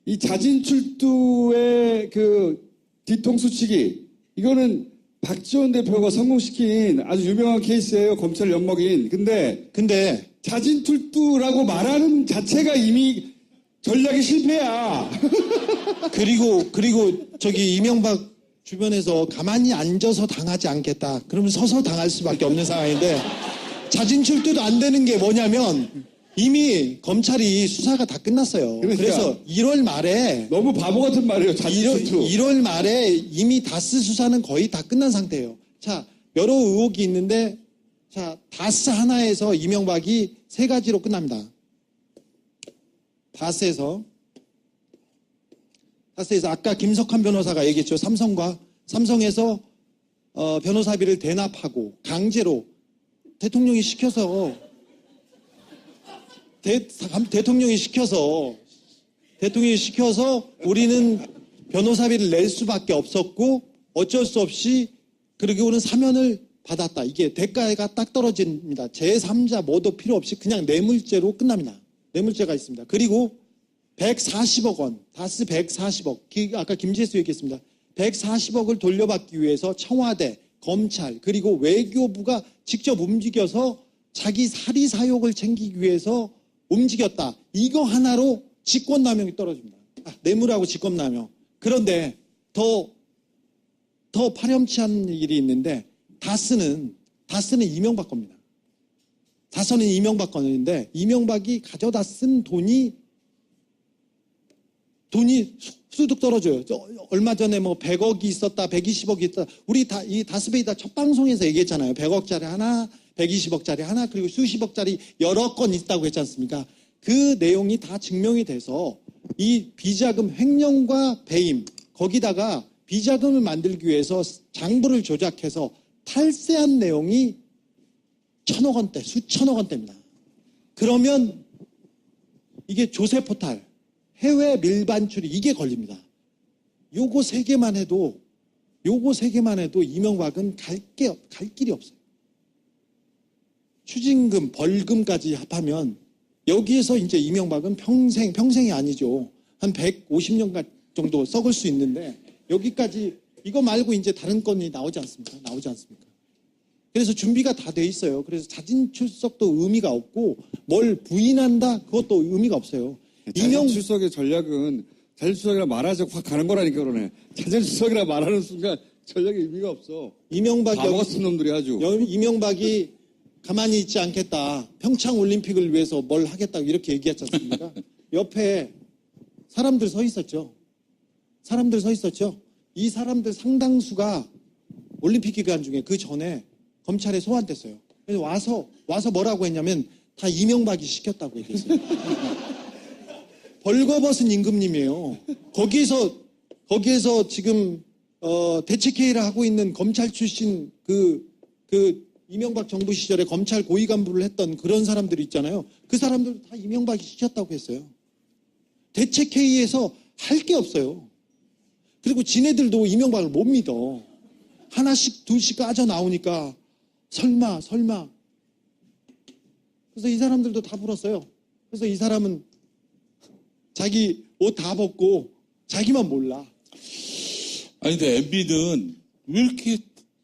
이 자진 출두의 그 뒤통수 치기 이거는 박지원 대표가 성공시킨 아주 유명한 케이스예요. 검찰 엿먹인. 근데 자진 출두라고 말하는 자체가 이미 전략의 실패야. 그리고 저기 이명박 주변에서 가만히 앉아서 당하지 않겠다. 그러면 서서 당할 수밖에 없는 상황인데 자진 출두도 안 되는 게 뭐냐면 이미 검찰이 수사가 다 끝났어요. 그러니까. 그래서 1월 말에 너무 바보 같은 말이에요. 자진 출두. 1월 말에 이미 다스 수사는 거의 다 끝난 상태예요. 자, 여러 의혹이 있는데 자, 다스 하나에서 이명박이 3가지로 끝납니다. 다스에서 아까 김석환 변호사가 얘기했죠. 삼성에서 변호사비를 대납하고 강제로 대통령이 시켜서 우리는 변호사비를 낼 수밖에 없었고 어쩔 수 없이 그러고는 사면을 받았다. 이게 대가가 딱 떨어집니다. 제3자 뭐도 필요 없이 그냥 뇌물죄로 끝납니다. 뇌물죄가 있습니다. 그리고 140억 원, 다스 140억, 아까 김재수 얘기했습니다. 140억을 돌려받기 위해서 청와대, 검찰, 그리고 외교부가 직접 움직여서 자기 사리사욕을 챙기기 위해서 움직였다. 이거 하나로 직권남용이 떨어집니다. 뇌물하고 직권남용. 그런데 더 파렴치한 일이 있는데 다스는 이명박 겁니다. 다스는 이명박 건인데 이명박이 가져다 쓴 돈이 쑥쑥 떨어져요. 얼마 전에 뭐 100억이 있었다, 120억이 있었다. 우리 이 다스베이다 첫 방송에서 얘기했잖아요. 100억짜리 하나, 120억짜리 하나, 그리고 수십억짜리 여러 건 있다고 했지 않습니까? 그 내용이 다 증명이 돼서 이 비자금 횡령과 배임, 거기다가 비자금을 만들기 위해서 장부를 조작해서 탈세한 내용이 1,000억 원대, 수천억 원대입니다. 그러면 이게 조세 포탈, 해외 밀반출이 이게 걸립니다. 요거 세 개만 해도 이명박은 갈 길이 없어요. 추징금, 벌금까지 합하면 여기에서 이제 이명박은 평생이 아니죠. 한 150년 정도 썩을 수 있는데 여기까지 이거 말고 이제 다른 건이 나오지 않습니까? 그래서 준비가 다 돼 있어요. 그래서 자진 출석도 의미가 없고 뭘 부인한다 그것도 의미가 없어요. 자진 출석의 전략은 자진 출석이라 말하자 확 가는 거라니까 그러네. 자진 출석이라 말하는 순간 전략의 의미가 없어. 바보 같은 놈들이 아주. 이명박이 가만히 있지 않겠다. 평창 올림픽을 위해서 뭘 하겠다고 이렇게 얘기했지 않습니까? 옆에 사람들 서 있었죠. 이 사람들 상당수가 올림픽 기간 중에 그 전에 검찰에 소환됐어요. 그래서 와서 뭐라고 했냐면 다 이명박이 시켰다고 얘기했어요. 벌거벗은 임금님이에요. 거기에서 지금 대책회의를 하고 있는 검찰 출신 그 이명박 정부 시절에 검찰 고위 간부를 했던 그런 사람들이 있잖아요. 그 사람들 다 이명박이 시켰다고 했어요. 대책회의에서 할 게 없어요. 그리고 지네들도 이명박을 못 믿어. 하나씩 둘씩 까져 나오니까 설마. 그래서 이 사람들도 다 불었어요. 그래서 이 사람은 자기 옷 다 벗고 자기만 몰라. 아니 근데 MB는 왜 이렇게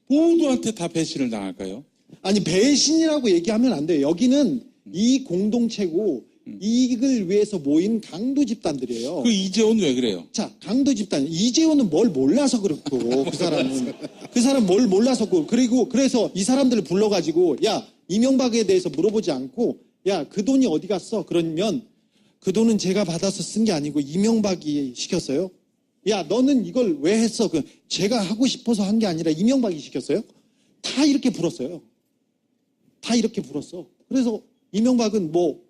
모두한테 다 배신을 당할까요? 아니 배신이라고 얘기하면 안 돼요. 여기는 이 공동체고 이익을 위해서 모인 강도 집단들이에요. 그 이재호는 왜 그래요? 자, 강도 집단. 이재호는 뭘 몰라서 그렇고 그 사람 뭘 몰라서 그리고 그래서 이 사람들을 불러가지고 야 이명박에 대해서 물어보지 않고 야 그 돈이 어디 갔어? 그러면 그 돈은 제가 받아서 쓴 게 아니고 이명박이 시켰어요. 야 너는 이걸 왜 했어? 제가 하고 싶어서 한 게 아니라 이명박이 시켰어요. 다 이렇게 불었어요. 그래서 이명박은 뭐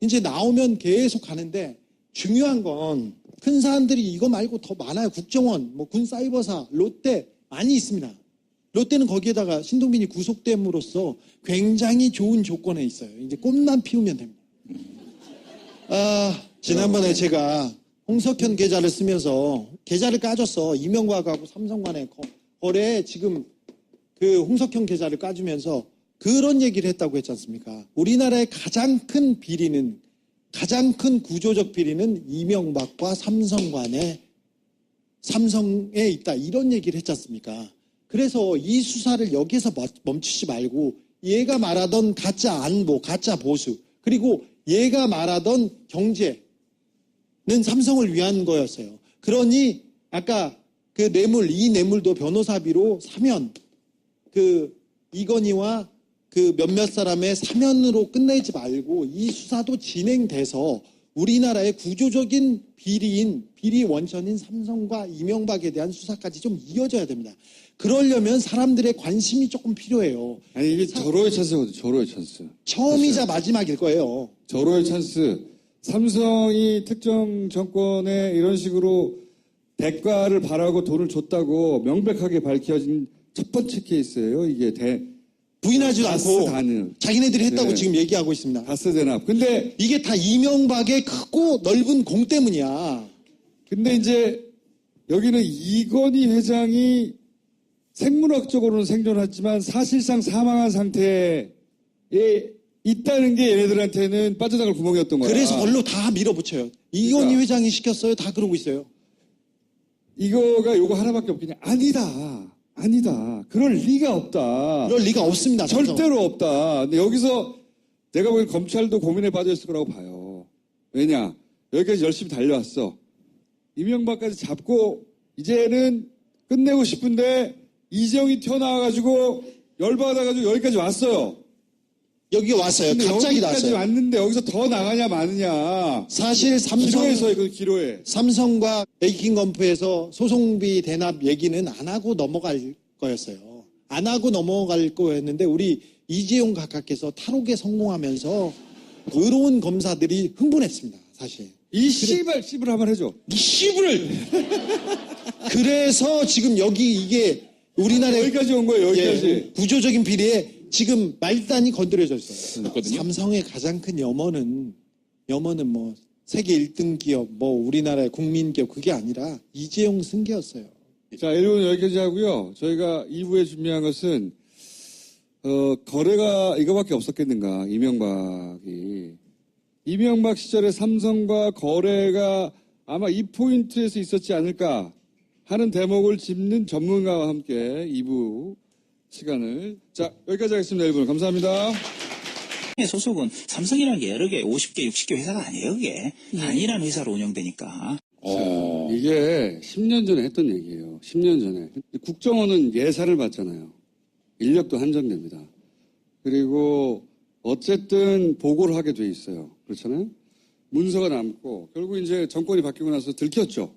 이제 나오면 계속 가는데 중요한 건 큰 사람들이 이거 말고 더 많아요. 국정원, 뭐 군사이버사, 롯데 많이 있습니다. 롯데는 거기에다가 신동빈이 구속됨으로써 굉장히 좋은 조건에 있어요. 이제 꽃만 피우면 됩니다. 지난번에 제가 홍석현 계좌를 쓰면서 계좌를 까줬어. 이명박하고 삼성 간의 거래에 지금 그 홍석현 계좌를 까주면서 그런 얘기를 했다고 했지 않습니까? 우리나라의 가장 큰 구조적 비리는 이명박과 삼성 간에 삼성에 있다. 이런 얘기를 했지 않습니까? 그래서 이 수사를 여기서 멈추지 말고 얘가 말하던 가짜 안보, 가짜 보수, 그리고 얘가 말하던 경제는 삼성을 위한 거였어요. 그러니 아까 그 이 뇌물도 변호사비로 사면 이건희와 그 몇몇 사람의 사면으로 끝내지 말고 이 수사도 진행돼서 우리나라의 구조적인 비리 원천인 삼성과 이명박에 대한 수사까지 좀 이어져야 됩니다. 그러려면 사람들의 관심이 조금 필요해요. 아니 이게 절호의 찬스거든요. 절호의 찬스. 처음이자 마지막일 거예요. 절호의 찬스. 삼성이 특정 정권에 이런 식으로 대가를 바라고 돈을 줬다고 명백하게 밝혀진 첫 번째 케이스예요. 이게 부인하지도 않고 다스 자기네들이 했다고 지금 얘기하고 있습니다. 다스 대납. 근데 이게 다 이명박의 크고 넓은 공 때문이야. 근데 이제 여기는 이건희 회장이 생물학적으로는 생존했지만 사실상 사망한 상태에 있다는 게 얘네들한테는 빠져나갈 구멍이었던 거야. 그래서 걸로 다 밀어붙여요. 이건희 그러니까. 회장이 시켰어요. 다 그러고 있어요. 이거가 요거 하나밖에 없겠냐? 아니다. 그럴 리가 없다. 그럴 리가 없습니다. 절대로 없다. 근데 여기서 내가 보기엔 검찰도 고민에 빠져 있을 거라고 봐요. 왜냐? 여기까지 열심히 달려왔어. 이명박까지 잡고 이제는 끝내고 싶은데 이재용이 튀어나와가지고 열받아가지고 여기까지 왔어요. 여기 왔어요. 근데 갑자기 여기까지 나왔어요. 왔는데 여기서 더 나가냐 마느냐. 사실 기로에서 이거 기로에. 삼성과 베이킹건프에서 소송비 대납 얘기는 안 하고 넘어갈 거였어요. 안 하고 넘어갈 거였는데 우리 이재용 각하께서 탈옥에 성공하면서 의로운 검사들이 흥분했습니다. 사실. 이 씨발 한번 해줘. 이 씨부를 그래서 지금 여기 이게 우리나라의 여기까지 온 거예요. 여기까지. 예, 구조적인 비리에 지금 말단이 건드려졌어요. 그렇거든요. 삼성의 가장 큰 염원은 뭐 세계 1등 기업, 뭐 우리나라의 국민 기업 그게 아니라 이재용 승계였어요. 자, 1부는 여기까지 하고요. 저희가 2부에 준비한 것은 거래가 이거밖에 없었겠는가. 이명박 시절에 삼성과 거래가 아마 이 포인트에서 있었지 않을까 하는 대목을 짚는 전문가와 함께 2부 시간을. 자, 여기까지 하겠습니다. 1분. 감사합니다. 소속은 삼성이라는 게 여러 개, 50개, 60개 회사가 아니에요, 그게. 단일한 회사로 운영되니까. 이게 10년 전에 했던 얘기예요. 10년 전에. 국정원은 예산을 받잖아요. 인력도 한정됩니다. 그리고 어쨌든 보고를 하게 돼 있어요. 그렇잖아요? 문서가 남고 결국 이제 정권이 바뀌고 나서 들켰죠.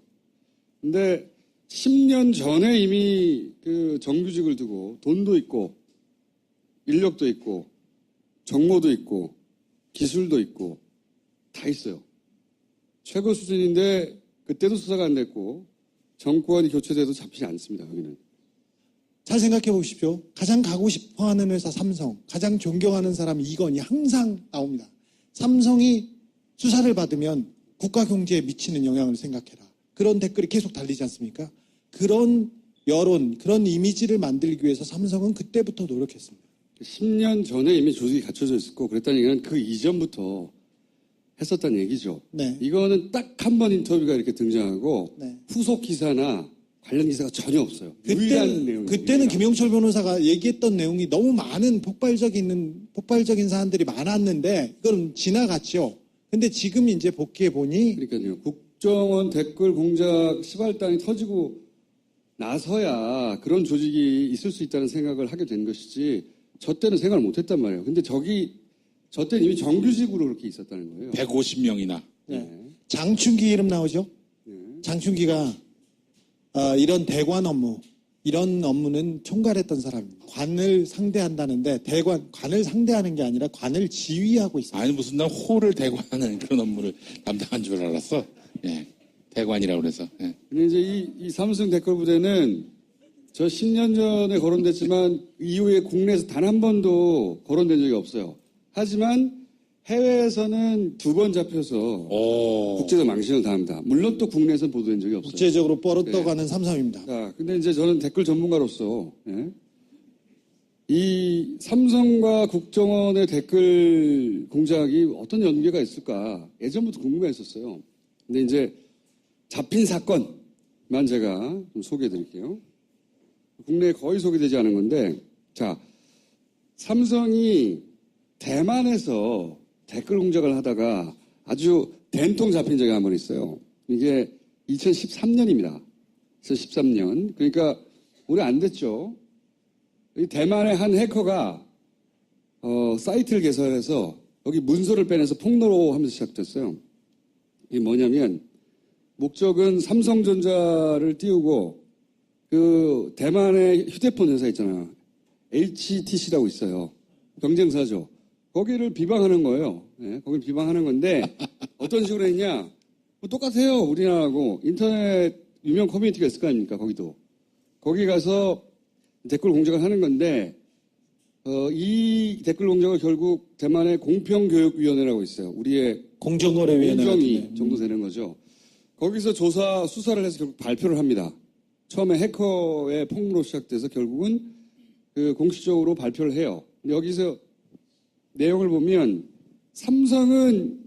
근데 10년 전에 이미 그 정규직을 두고 돈도 있고 인력도 있고 정보도 있고 기술도 있고 다 있어요. 최고 수준인데 그때도 수사가 안 됐고 정권이 교체돼도 잡히지 않습니다. 여기는. 잘 생각해 보십시오. 가장 가고 싶어 하는 회사 삼성, 가장 존경하는 사람 이건희 항상 나옵니다. 삼성이 수사를 받으면 국가 경제에 미치는 영향을 생각해라. 그런 댓글이 계속 달리지 않습니까? 그런 여론, 그런 이미지를 만들기 위해서 삼성은 그때부터 노력했습니다. 10년 전에 이미 조직이 갖춰져 있었고 그랬다는 얘기는 그 이전부터 했었다는 얘기죠. 네. 이거는 딱 한 번 인터뷰가 이렇게 등장하고 네. 후속 기사나 관련 기사가 전혀 없어요. 유일한 내용이에요. 그때는 김영철 변호사가 얘기했던 내용이 너무 많은 폭발적인 사안들이 많았는데 그건 지나갔죠. 근데 지금 이제 복귀해 보니 그러니까요. 국정원 댓글 공작 시발단이 터지고 나서야 그런 조직이 있을 수 있다는 생각을 하게 된 것이지 저 때는 생각을 못 했단 말이에요. 근데 저 때는 이미 정규직으로 그렇게 있었다는 거예요. 150명이나. 장충기 이름 나오죠? 장충기가 이런 대관 업무, 이런 업무는 총괄했던 사람입니다. 관을 상대한다는데 관을 상대하는 게 아니라 관을 지휘하고 있습니다. 아니 무슨 난 호를 대관하는 그런 업무를 담당한 줄 알았어. 예. 대관이라고 그래서. 예. 근데 이제 이 삼성 댓글 부대는 저 10년 전에 거론됐지만 이후에 국내에서 단 한 번도 거론된 적이 없어요. 하지만 해외에서는 2번 잡혀서 국제적 망신을 당합니다. 물론 또 국내에서는 보도된 적이 없어요. 국제적으로 뻗어가는 삼성입니다. 자, 근데 이제 저는 댓글 전문가로서 이 삼성과 국정원의 댓글 공작이 어떤 연계가 있을까 예전부터 궁금했었어요. 근데 이제 잡힌 사건만 제가 좀 소개해드릴게요. 국내에 거의 소개되지 않은 건데, 자, 삼성이 대만에서 댓글 공작을 하다가 아주 된통 잡힌 적이 한 번 있어요. 이게 2013년입니다. 2013년. 그러니까 오래 안 됐죠. 이 대만의 한 해커가 사이트를 개설해서 여기 문서를 빼내서 폭로로 하면서 시작됐어요. 이게 뭐냐면 목적은 삼성전자를 띄우고 그 대만의 휴대폰 회사 있잖아요. HTC라고 있어요. 경쟁사죠. 거기를 비방하는 거예요. 네, 거기를 비방하는 건데 어떤 식으로 했냐? 뭐 똑같아요. 우리나라하고 인터넷 유명 커뮤니티가 있을 거 아닙니까? 거기도. 거기 가서 댓글 공작을 하는 건데 이 댓글 공작을 결국 대만의 공평교육위원회라고 있어요. 우리의 공정거래위원회 공정위 정도 되는 거죠. 거기서 수사를 해서 결국 발표를 합니다. 처음에 해커의 폭로로 시작돼서 결국은 그 공식적으로 발표를 해요. 근데 여기서 내용을 보면 삼성은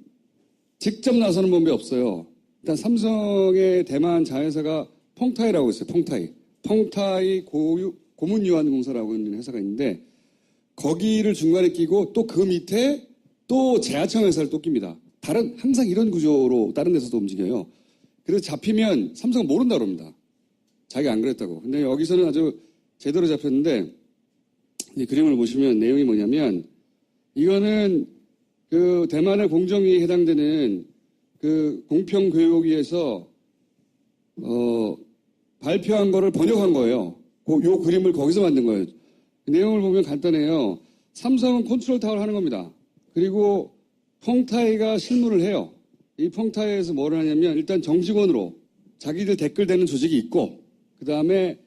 직접 나서는 법이 없어요. 일단 삼성의 대만 자회사가 펑타이라고 있어요. 펑타이 고문유한공사라고 있는 회사가 있는데 거기를 중간에 끼고 또 그 밑에 또 제하청 회사를 또 낍니다. 항상 이런 구조로 다른 데서도 움직여요. 그래서 잡히면 삼성은 모른다고 그럽니다. 자기가 안 그랬다고. 근데 여기서는 아주 제대로 잡혔는데 이 그림을 보시면 내용이 뭐냐면 이거는 그 대만의 공정위에 해당되는 그 공평교육위에서 발표한 거를 번역한 거예요. 요 그림을 거기서 만든 거예요. 내용을 보면 간단해요. 삼성은 컨트롤 타워를 하는 겁니다. 그리고 펑타이가 실무를 해요. 이 펑타이에서 뭘 하냐면 일단 정직원으로 자기들 댓글 대는 조직이 있고 그 다음에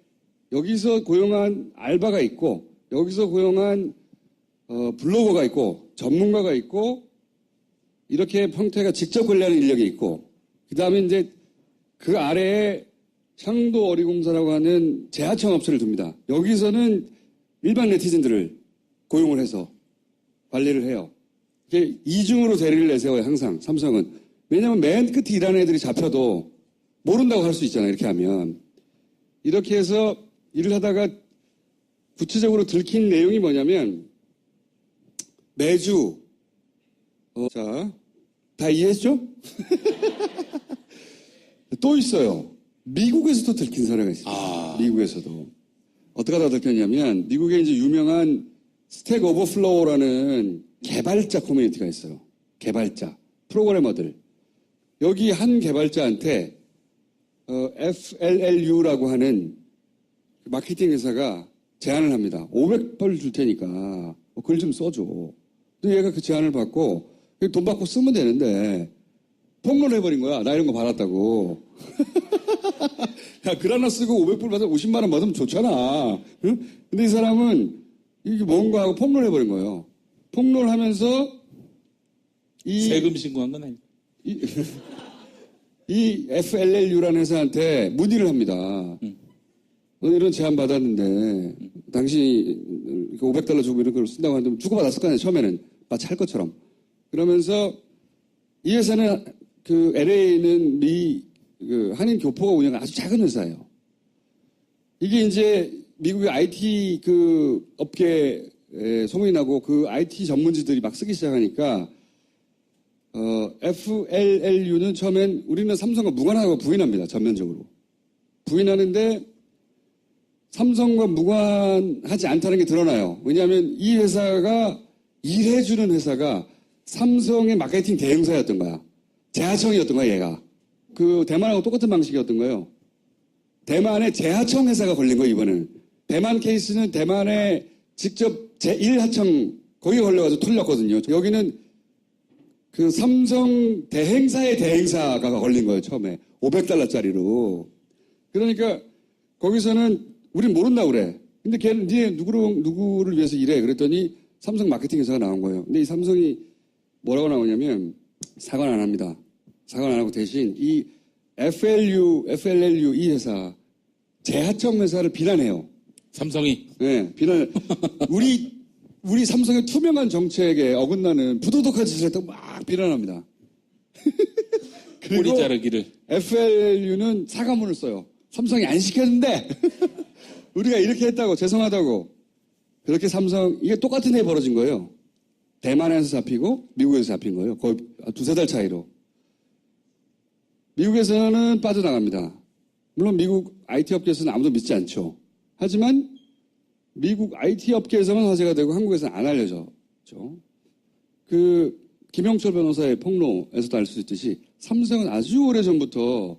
여기서 고용한 알바가 있고 여기서 고용한 블로거가 있고 전문가가 있고 이렇게 펑타이가 직접 관리하는 인력이 있고 그 다음에 이제 그 아래에 향도어리공사라고 하는 제하청 업체를 둡니다. 여기서는 일반 네티즌들을 고용을 해서 관리를 해요. 이게 이중으로 대리를 내세워요, 항상, 삼성은. 왜냐하면 맨 끝에 일하는 애들이 잡혀도 모른다고 할 수 있잖아요, 이렇게 하면. 이렇게 해서 일을 하다가 구체적으로 들킨 내용이 뭐냐면 매주, 자, 다 이해했죠? 또 있어요. 미국에서도 들킨 사례가 있어요. 미국에서도. 어떻게 다 들켰냐면 미국에 이제 유명한 스택 오버플로우라는 개발자 커뮤니티가 있어요. 개발자, 프로그래머들. 여기 한 개발자한테 FLLU라고 하는 마케팅 회사가 제안을 합니다. 500불 줄 테니까 글 좀 써줘. 근데 얘가 그 제안을 받고 돈 받고 쓰면 되는데 폭로를 해버린 거야. 나 이런 거 받았다고. 야, 글 하나 쓰고 500불 받아 50만 원 받으면 좋잖아. 응? 근데 이 사람은 이게 뭔가 하고 폭로를 해버린 거예요. 폭로를 하면서 세금 신고한 건 아니고. 이 FLLU라는 회사한테 문의를 합니다. 너 이런 제안 받았는데 당신이 500달러 주고 이런 걸 쓴다고 하는데 주고받았을 거 아니에요. 처음에는 마치 할 것처럼. 그러면서 이 회사는 그 LA는 그 한인 교포가 운영한 아주 작은 회사예요. 이게 이제 미국의 IT 그 업계에 소문이 나고 그 IT 전문지들이 막 쓰기 시작하니까 FLLU는 처음엔 우리는 삼성과 무관하다고 부인합니다. 전면적으로. 부인하는데 삼성과 무관하지 않다는 게 드러나요. 왜냐하면 이 회사가 일해주는 회사가 삼성의 마케팅 대행사였던 거야. 제하청이었던 거야, 얘가. 그 대만하고 똑같은 방식이었던 거예요. 대만의 제하청 회사가 걸린 거예요, 이번에는. 대만 케이스는 대만의 직접 제1하청 거기에 걸려가지고 털렸거든요. 여기는 그 삼성 대행사의 대행사가 걸린 거예요, 처음에. 500달러짜리로. 그러니까 거기서는 우린 모른다고 그래. 근데 걔는 니네 누구를 위해서 일해? 그랬더니 삼성 마케팅 회사가 나온 거예요. 근데 이 삼성이 뭐라고 나오냐면 사과는 안 합니다. 사과는 안 하고 대신 이 FLLU 이 회사 제하청 회사를 비난해요. 삼성이? 네, 비난. 우리 삼성의 투명한 정책에 어긋나는 부도덕한 짓을 했다고 막 비난합니다. 꼬리 자르기를. FLU는 사과문을 써요. 삼성이 안 시켰는데 우리가 이렇게 했다고 죄송하다고. 그렇게 삼성 이게 똑같은 일이 벌어진 거예요. 대만에서 잡히고 미국에서 잡힌 거예요. 거의 두세 달 차이로. 미국에서는 빠져나갑니다. 물론 미국 IT 업계에서는 아무도 믿지 않죠. 하지만 미국 IT 업계에서만 화제가 되고 한국에서는 안 알려졌죠. 그 김영철 변호사의 폭로에서도 알 수 있듯이 삼성은 아주 오래전부터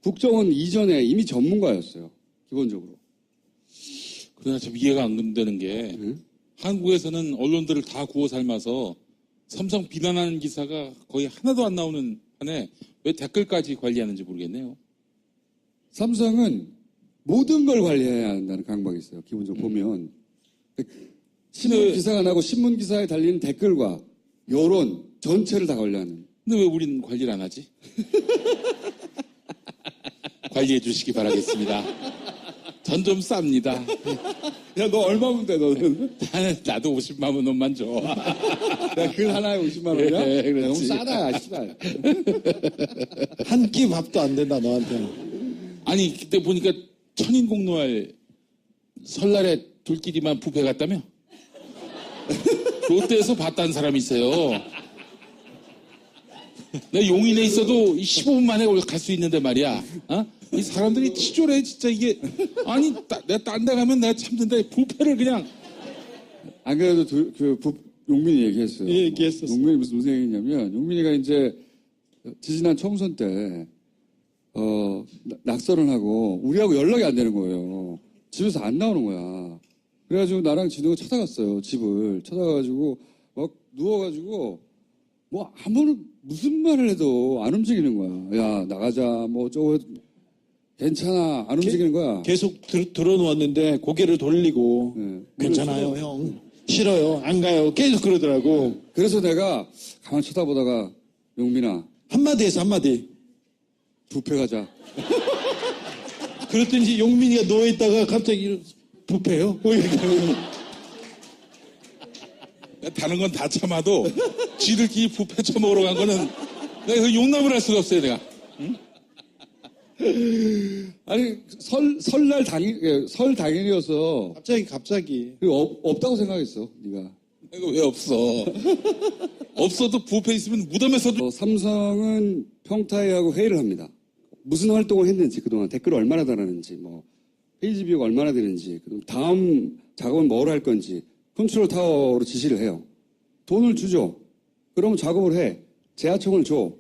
국정원 이전에 이미 전문가였어요. 기본적으로. 그러나 참 이해가 안 되는 게 한국에서는 언론들을 다 구워 삶아서 삼성 비난하는 기사가 거의 하나도 안 나오는 한에 왜 댓글까지 관리하는지 모르겠네요. 삼성은 모든 걸 관리해야 한다는 강박이 있어요. 기본적으로 보면. 신문 기사가 나고 신문 기사에 달리는 댓글과 여론 전체를 다 관리하는. 근데 왜 우린 관리를 안 하지? 관리해 주시기 바라겠습니다. 전 좀 쌉니다. 야, 너 얼마면 돼, 너는? 나도 50만 원만 줘. 야, 글 하나에 50만 원이야? 예, 그렇지. 너무 싸다, 씨발. 한 끼 밥도 안 된다, 너한테. 아니, 그때 보니까 천인공노할 설날에 둘끼리만 뷔페 갔다며? 롯데에서 봤다는 사람이 있어요. 내가 용인에 있어도 15분 만에 갈 수 있는데 말이야. 어? 이 사람들이 치졸해, 진짜 이게. 아니, 내가 딴 데 가면 내가 참는데 뷔페를 그냥. 안 그래도 용민이 얘기했어요. 예, 얘기했었어요. 용민이 무슨 얘기냐면, 용민이가 이제 지지난 총선 때, 낙선을 하고, 우리하고 연락이 안 되는 거예요. 집에서 안 나오는 거야. 그래가지고 나랑 진우가 찾아갔어요, 집을. 찾아가지고, 막 누워가지고, 뭐, 무슨 말을 해도 안 움직이는 거야. 야, 나가자, 뭐, 저거, 괜찮아. 안 움직이는 거야. 계속 들어놓았는데 고개를 돌리고 네. 괜찮아요, 형. 싫어요. 안 가요. 계속 그러더라고. 그래서 내가 가만 쳐다보다가, 용민아, 한마디 해서 한마디. 뷔페 가자. 그랬더니 용민이가 누워있다가 갑자기 뷔페요? 뭐 이렇게 하고. 다른 건 다 참아도 지들끼리 뷔페 처먹으러 간 거는 내가 그 용납을 할 수가 없어요, 내가. 응? 아니, 설날 설 당일이어서. 갑자기. 없다고 생각했어, 네가. 내가 왜 없어? 없어도 뷔페 있으면 무덤에서도. 삼성은 평타이하고 회의를 합니다. 무슨 활동을 했는지, 그동안 댓글을 얼마나 달았는지, 뭐, 페이지 뷰가 얼마나 되는지, 그럼 다음 작업은 뭘 할 건지, 컨트롤 타워로 지시를 해요. 돈을 주죠. 그러면 작업을 해. 재하청을 줘.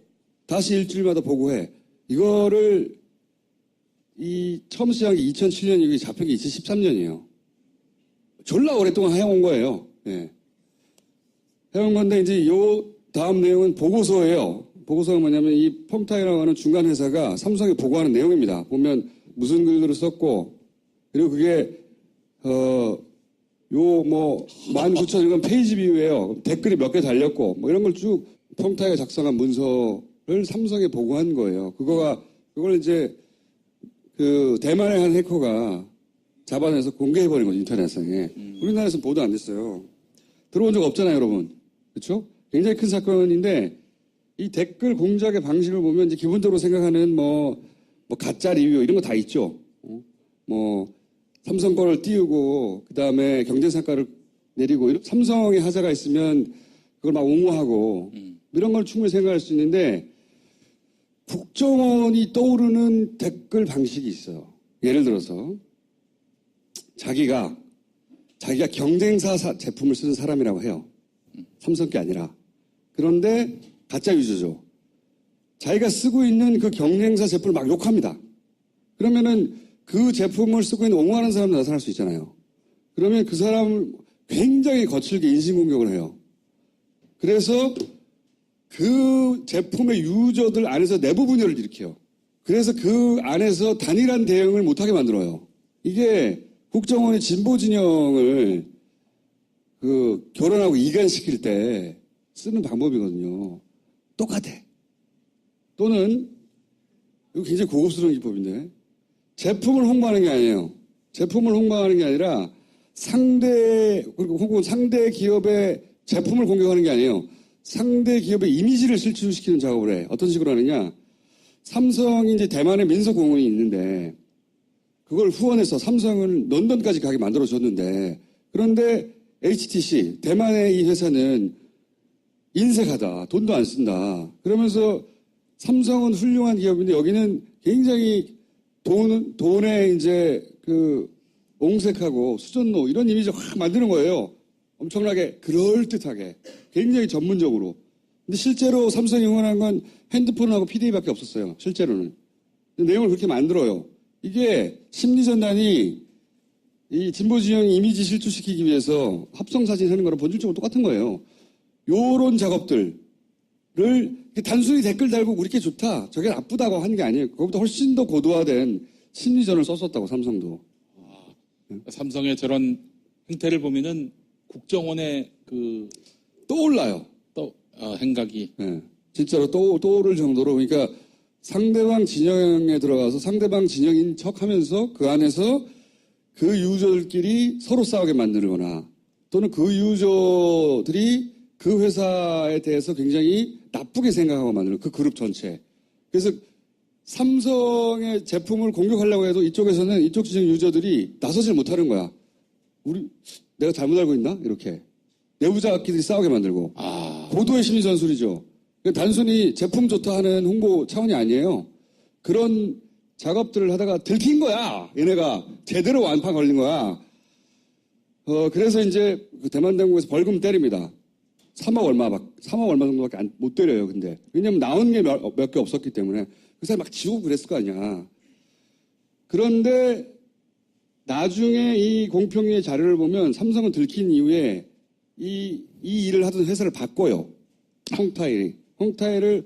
다시 일주일마다 보고해. 이거를 처음 시작한 게 2007년이고 잡힌 게 2013년이에요. 졸라 오랫동안 해온 거예요. 예. 해온 건데 이제 요 다음 내용은 보고서예요. 보고서가 뭐냐면 이 펌타이라고 하는 중간 회사가 삼성에 보고하는 내용입니다. 보면 무슨 글들을 썼고 그리고 그게 19,000 이건 페이지 뷰예요. 댓글이 몇 개 달렸고 뭐 이런 걸 쭉 펌타이가 작성한 문서를 삼성에 보고한 거예요. 그걸 이제 그 대만의 한 해커가 잡아내서 공개해버린 거죠, 인터넷상에. 우리나라에서는 보도 안 됐어요. 들어온 적 없잖아요, 여러분. 그렇죠? 굉장히 큰 사건인데 이 댓글 공작의 방식을 보면 이제 기본적으로 생각하는 뭐 가짜 리뷰 이런 거 다 있죠. 뭐 삼성 거를 띄우고 그 다음에 경쟁상가를 내리고 삼성의 하자가 있으면 그걸 막 옹호하고 이런 걸 충분히 생각할 수 있는데 국정원이 떠오르는 댓글 방식이 있어요. 예를 들어서 자기가 경쟁사 제품을 쓰는 사람이라고 해요. 삼성 게 아니라. 그런데 가짜 유저죠. 자기가 쓰고 있는 그 경쟁사 제품을 막 욕합니다. 그러면은 그 제품을 쓰고 있는 옹호하는 사람이 나타날 수 있잖아요. 그러면 그 사람을 굉장히 거칠게 인신공격을 해요. 그래서 그 제품의 유저들 안에서 내부 분열을 일으켜요. 그래서 그 안에서 단일한 대응을 못하게 만들어요. 이게 국정원이 진보 진영을 결혼하고 이간시킬 때 쓰는 방법이거든요. 똑같아. 또는 이거 굉장히 고급스러운 기법인데 제품을 홍보하는 게 아니에요. 제품을 홍보하는 게 아니라 혹은 상대 기업의 제품을 공격하는 게 아니에요. 상대 기업의 이미지를 실추시키는 작업을 해. 어떤 식으로 하느냐. 삼성이 이제 대만에 민서공원이 있는데 그걸 후원해서 삼성을 런던까지 가게 만들어줬는데 그런데 HTC, 대만의 이 회사는 인색하다. 돈도 안 쓴다. 그러면서 삼성은 훌륭한 기업인데 여기는 굉장히 돈에 이제 옹색하고 수전노 이런 이미지를 확 만드는 거예요. 엄청나게 그럴듯하게 굉장히 전문적으로. 근데 실제로 삼성이 응원한 건 핸드폰하고 PDA밖에 없었어요. 실제로는. 내용을 그렇게 만들어요. 이게 심리전단이 이 진보 진영 이미지 실추시키기 위해서 합성사진 하는 거랑 본질적으로 똑같은 거예요. 요런 작업들을 단순히 댓글 달고 우리께 좋다, 저게 나쁘다고 하는 게 아니에요. 그것보다 훨씬 더 고도화된 심리전을 썼었다고, 삼성도. 삼성의 저런 행태를 보면은 국정원의 떠올라요. 행각이. 네. 진짜로 떠오를 정도로, 그러니까 상대방 진영에 들어가서 상대방 진영인 척 하면서 그 안에서 그 유저들끼리 서로 싸우게 만들거나 또는 그 유저들이 그 회사에 대해서 굉장히 나쁘게 생각하고 만드는 그 그룹 전체. 그래서 삼성의 제품을 공격하려고 해도 이쪽에서는 이쪽 지정 유저들이 나서질 못하는 거야. 내가 잘못 알고 있나? 이렇게. 내부자끼리 싸우게 만들고. 고도의 심리 전술이죠. 단순히 제품 좋다 하는 홍보 차원이 아니에요. 그런 작업들을 하다가 들킨 거야. 얘네가 제대로 완파 걸린 거야. 그래서 이제 그 대만 당국에서 벌금 때립니다. 3억 얼마 정도밖에 못 때려요, 근데. 왜냐면 나온 게 몇 개 없었기 때문에. 그 사람이 막 지우고 그랬을 거 아니야. 그런데 나중에 이 공평위의 자료를 보면 삼성은 들킨 이후에 이 일을 하던 회사를 바꿔요. 홍타일을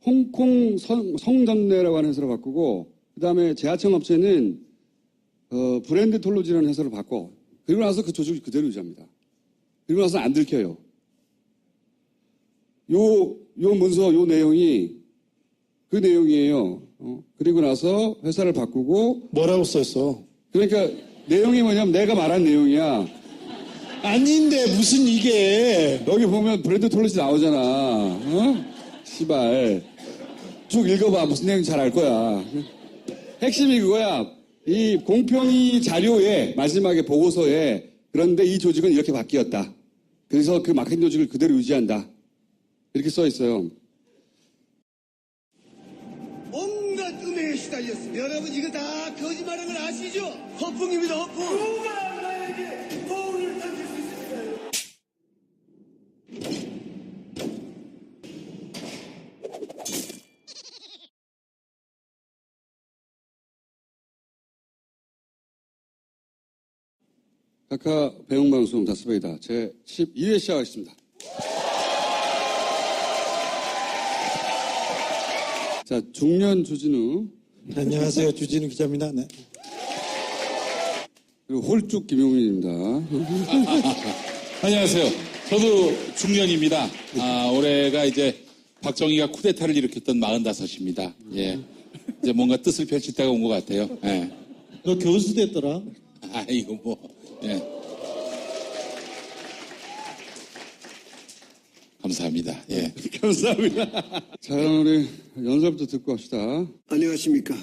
홍콩 성전내라고 하는 회사로 바꾸고, 그 다음에 제하청 업체는 브랜드 톨로지라는 회사로 바꿔. 그리고 나서 그 조직을 그대로 유지합니다. 그리고 나서 안 들켜요. 요 문서, 요 내용이 그 내용이에요. 그리고 나서 회사를 바꾸고. 뭐라고 썼어? 그러니까 내용이 뭐냐면 내가 말한 내용이야. 아닌데 무슨 이게. 여기 보면 브랜드 톨로지 나오잖아. 씨발. 쭉 읽어봐. 무슨 내용인지 잘 알 거야. 핵심이 그거야. 이 공평위 자료에 마지막에 보고서에 그런데 이 조직은 이렇게 바뀌었다. 그래서 그 마케팅 조직을 그대로 유지한다. 이렇게 써 있어요. 온갖 음해에 시달렸습니다. 여러분 이거 다 거짓말인 걸 아시죠? 허풍입니다, 허풍. 누가 나에게 거울을 던질 수 있을까요? 카카 배웅방송 다스베이다 제 12회 시작하겠습니다. 자, 중년 주진우. 안녕하세요. 주진우 기자입니다. 네. 그리고 홀쭉 김용민입니다. 안녕하세요. 저도 중년입니다. 올해가 이제 박정희가 쿠데타를 일으켰던 45입니다. 예. 이제 뭔가 뜻을 펼칠 때가 온 것 같아요. 예. 너 교수 됐더라. 이거 뭐, 예. 감사합니다. 예. 감사합니다. 자, 우리 연설부터 듣고 합시다. 안녕하십니까.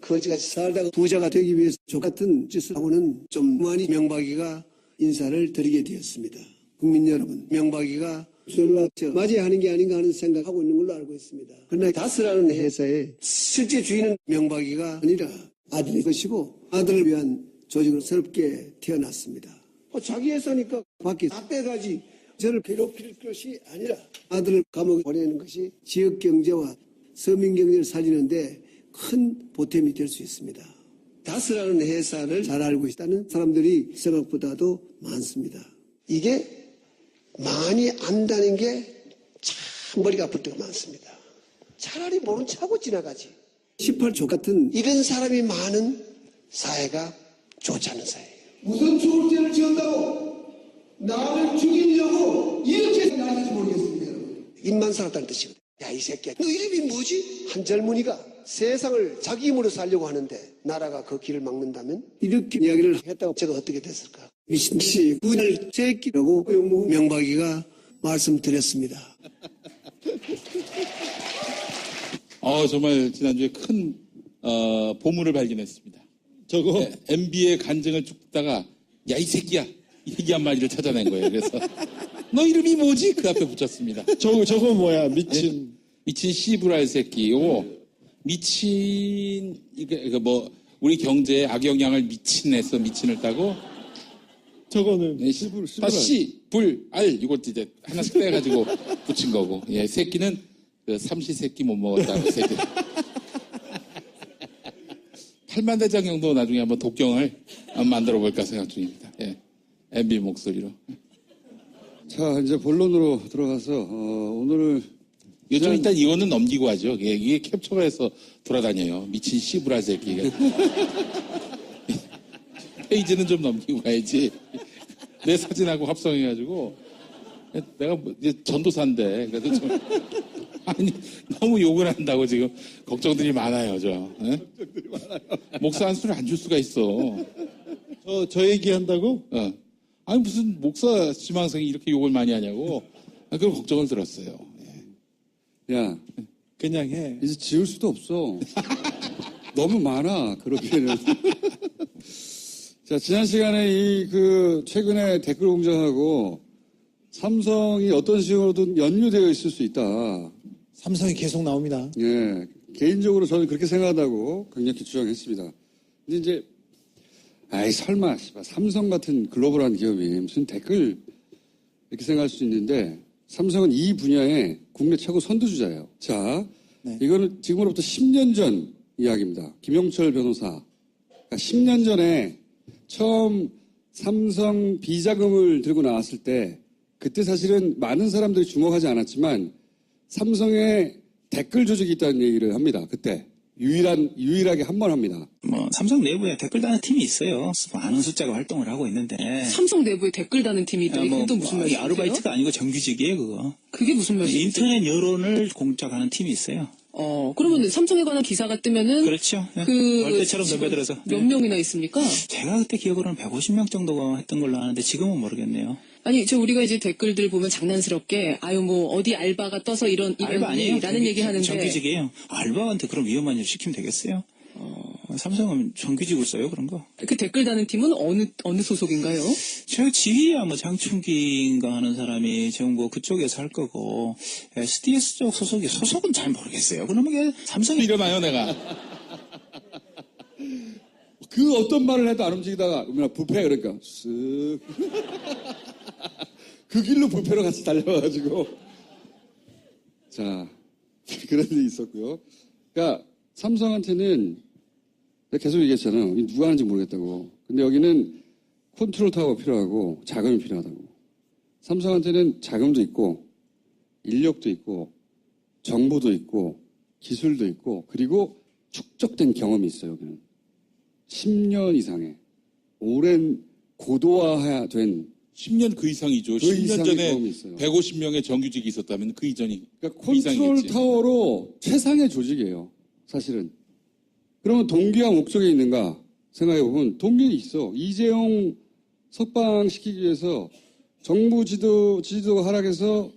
거지같이 살다가 부자가 되기 위해서 족같은 짓을 하고는 좀 많이 명박이가 인사를 드리게 되었습니다. 국민 여러분, 명박이가 술과 맞이하는 게 아닌가 하는 생각하고 있는 걸로 알고 있습니다. 그러나 다스라는 회사의 실제 주인은 명박이가 아니라 아들일 것이고 아들을 위한 조직으로 새롭게 태어났습니다. 자기 회사니까 밖에 다 빼가지 저를 괴롭힐 것이 아니라 아들을 감옥에 보내는 것이 지역 경제와 서민 경제를 살리는데 큰 보탬이 될 수 있습니다. 다스라는 회사를 잘 알고 있다는 사람들이 생각보다도 많습니다. 이게 많이 안다는 게 참 머리가 아플 때가 많습니다. 차라리 모른 척하고 지나가지. 18조 같은 이런 사람이 많은 사회가 좋지 않은 사회예요. 무슨 초월죄를 지었다고 나를 죽이려고 이렇게 생각하는지 모르겠습니다. 여러분. 입만 살았다는 뜻이거든요. 야, 이 새끼야. 너 이름이 뭐지? 한 젊은이가 세상을 자기 힘으로 살려고 하는데 나라가 그 길을 막는다면? 이렇게 이야기를 했다고 제가 어떻게 됐을까? 미친씨, 군을 새끼라고 명박이가 말씀드렸습니다. 정말 지난주에 큰 보물을 발견했습니다. 저거 MB의 간증을 쭉 듣다가 야, 이 새끼야. 이 새끼 한마디를 찾아낸 거예요. 그래서 너 이름이 뭐지? 그 앞에 붙였습니다. 저거 뭐야? 미친. 미친 씨부랄 새끼. 요거 미친 이거 뭐 우리 경제에 악영향을 미친해서 미친을 따고 저거는 씨불알 이걸 이제 하나씩 떼가지고 붙인 거고. 예, 새끼는 그 삼시세끼 못 먹었다는 새끼. 팔만대장경도 나중에 한번 독경을 만들어 볼까 생각 중입니다. 예. MB 목소리로. 자, 이제 본론으로 들어가서 오늘 요즘 일단 이거는 넘기고 하죠. 이게 캡처가 해서 돌아다녀요. 미친 씨부라 새끼가. 페이지는 좀 넘기고 가야지. 내 사진하고 합성해가지고 내가 뭐 이제 전도사인데 그래도 좀 너무 욕을 한다고 지금 걱정들이 많아요. 걱정들이 많아요. 목사 한 수를 안 줄 수가 있어. 저 얘기한다고? 아니 무슨 목사 지망생이 이렇게 욕을 많이 하냐고 그런 걱정을 들었어요. 야, 그냥 해. 이제 지울 수도 없어. 너무 많아, 그렇게는. 자, 지난 시간에 최근에 댓글 공장하고 삼성이 어떤 식으로든 연루되어 있을 수 있다. 삼성이 계속 나옵니다. 예. 개인적으로 저는 그렇게 생각한다고 강력히 주장했습니다. 근데 이제, 설마, 삼성 같은 글로벌한 기업이 무슨 댓글 이렇게 생각할 수 있는데 삼성은 이 분야에 국내 최고 선두주자예요. 자, 네. 이거는 지금으로부터 10년 전 이야기입니다. 김용철 변호사. 그러니까 10년 전에 처음 삼성 비자금을 들고 나왔을 때 그때 사실은 많은 사람들이 주목하지 않았지만 삼성에 댓글 조직이 있다는 얘기를 합니다. 그때. 유일하게 한 번 합니다. 삼성 내부에 댓글 다는 팀이 있어요. 많은 숫자가 활동을 하고 있는데. 삼성 내부에 댓글 다는 팀이 있다. 이게 또 무슨 말이에요? 아르바이트가 아니고 정규직이에요, 그거. 그게 무슨 말이에요? 인터넷 여론을 공작하는 팀이 있어요. 그러면 삼성에 관한 기사가 뜨면은. 그렇죠. 벌떼처럼 덤벼들어서. 몇 명이나 있습니까? 제가 그때 기억으로는 150명 정도가 했던 걸로 아는데 지금은 모르겠네요. 아니, 우리가 이제 댓글들 보면 장난스럽게, 어디 알바가 떠서 알바 아니에요? 라는 얘기 하는데. 정규직이에요. 알바한테 그런 위험한 일을 시키면 되겠어요? 삼성은 정규직으로 써요, 그런 거. 그 댓글 다는 팀은 어느 소속인가요? 제가 지휘야, 장충기인가 하는 사람이 지금 그쪽에서 할 거고, SDS 쪽 소속은 잘 모르겠어요. 그러면 삼성이. 이러나요, 내가? 그 어떤 말을 해도 안 움직이다가, 부패, 그러니까, 쓱. 그 길로 부패로 같이 달려와가지고. 자, 그런 일이 있었고요. 그러니까, 삼성한테는, 내가 계속 얘기했잖아요. 누가 하는지 모르겠다고. 근데 여기는 컨트롤 타워가 필요하고, 자금이 필요하다고. 삼성한테는 자금도 있고, 인력도 있고, 정보도 있고, 기술도 있고, 그리고 축적된 경험이 있어요, 여기는. 10년 이상의 오랜 고도화된 10년 그 이상이죠. 그 10년 이상의 전에 경험이 있어요. 150명의 정규직이 있었다면 그 이전이 그러니까 컨트롤 타워로 최상의 조직이에요. 사실은. 그러면 동기와 목적이 있는가 생각해보면 동기는 있어. 이재용 석방시키기 위해서 정부 지지도가 하락해서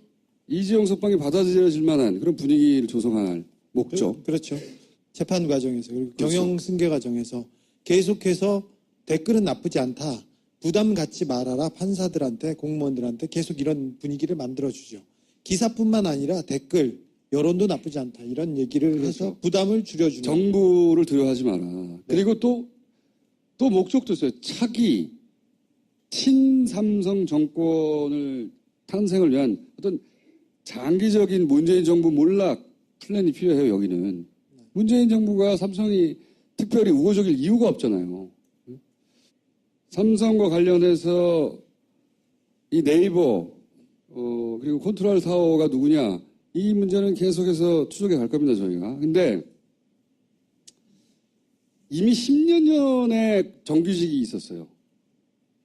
이재용 석방이 받아들여질 만한 그런 분위기를 조성할 목적. 그렇죠. 재판 과정에서 그리고 그렇죠. 경영 승계 과정에서 계속해서 댓글은 나쁘지 않다. 부담 갖지 말아라. 판사들한테 공무원들한테 계속 이런 분위기를 만들어주죠. 기사뿐만 아니라 댓글, 여론도 나쁘지 않다. 이런 얘기를 그렇죠. 해서 부담을 줄여주는. 정부를 두려워하지 마라. 그리고 또 목적도 있어요. 차기 친삼성 정권을 탄생을 위한 어떤 장기적인 문재인 정부 몰락 플랜이 필요해요. 여기는. 문재인 정부가 삼성이 특별히 우호적일 이유가 없잖아요. 삼성과 관련해서 이 네이버 그리고 컨트롤 타워가 누구냐 이 문제는 계속해서 추적해 갈 겁니다. 저희가. 근데 이미 10년 전에 정규직이 있었어요.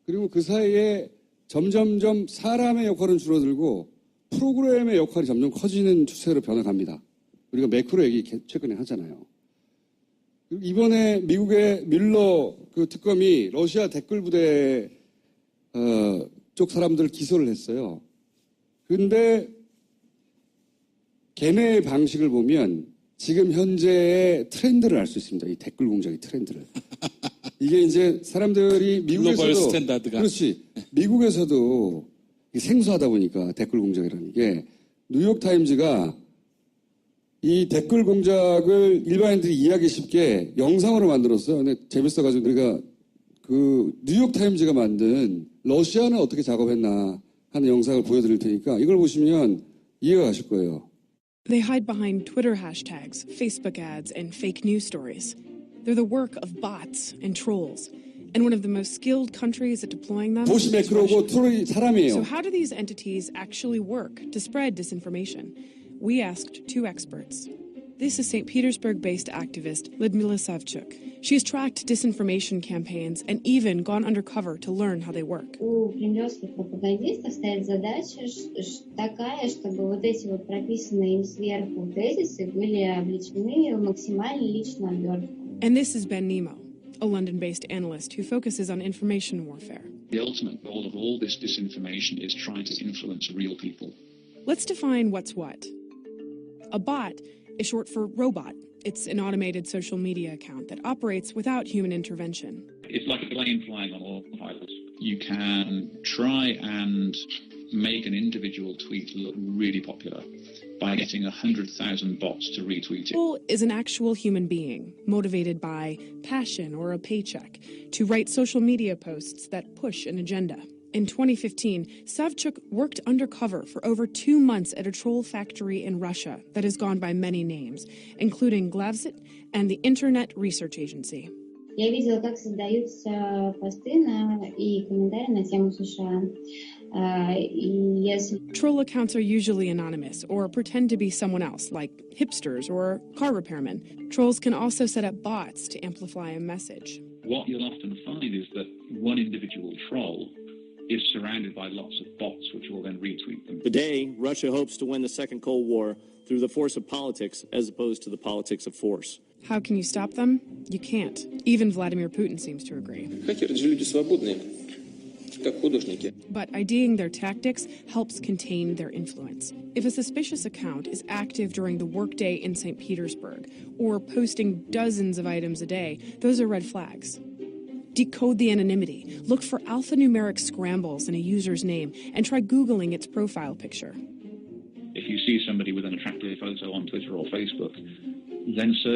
그리고 그 사이에 점점점 사람의 역할은 줄어들고 프로그램의 역할이 점점 커지는 추세로 변해갑니다. 우리가 매크로 얘기 최근에 하잖아요. 이번에 미국의 뮬러 그 특검이 러시아 댓글 부대 쪽 사람들을 기소를 했어요. 그런데 걔네의 방식을 보면 지금 현재의 트렌드를 알 수 있습니다. 이 댓글 공작의 트렌드를. 이게 이제 사람들이 미국에서도 글로벌 스탠다드가. 그렇지. 미국에서도 생소하다 보니까 댓글 공작이라는 게 뉴욕타임즈가 이 댓글 공작을 일반인들이 이해하기 쉽게 영상으로 만들었어요. 근데 재밌어가지고 우리가 그 뉴욕타임즈가 만든 러시아는 어떻게 작업했나 하는 영상을 보여드릴 테니까 이걸 보시면 이해가 가실 거예요. They hide behind Twitter hashtags, Facebook ads, and fake news stories. They're the work of bots and trolls. And one of the most skilled countries at deploying them 보시 is 매크로고 Russia. 트롤이 사람이에요. So how do these entities actually work to spread disinformation? We asked two experts. This is St. Petersburg-based activist Lyudmila Savchuk. She has tracked disinformation campaigns and even gone undercover to learn how they work. У кремлевских пропагандистов стоит задача такая, чтобы вот эти вот прописанные им сверху тезисы были облечены максимально личную обертку. And this is Ben Nemo. a London-based analyst who focuses on information warfare. The ultimate goal of all this disinformation is trying to influence real people. Let's define what's what. A bot is short for robot. It's an automated social media account that operates without human intervention. It's like a plane flying on autopilot. You can try and make an individual tweet look really popular by getting 100,000 bots to retweet it. Troll is an actual human being, motivated by passion or a paycheck, to write social media posts that push an agenda. In 2015, Savchuk worked undercover for over 2 months at a troll factory in Russia that has gone by many names, including Glavsit and the Internet Research Agency. Я видела, как создаются посты и комментарии на тему США. Troll accounts are usually anonymous or pretend to be someone else, like hipsters or car repairmen. Trolls can also set up bots to amplify a message. What you'll often find is that one individual troll is surrounded by lots of bots which will then retweet them. Today, Russia hopes to win the second Cold War through the force of politics as opposed to the politics of force. How can you stop them? You can't. Even Vladimir Putin seems to agree. But IDing their tactics helps contain their influence. If a suspicious account is active during the workday in St. Petersburg or posting dozens of items a day, those are red flags. Decode the anonymity. Look for alphanumeric scrambles in a user's name and try Googling its profile picture. If you see somebody with an attractive photo on Twitter or Facebook, then search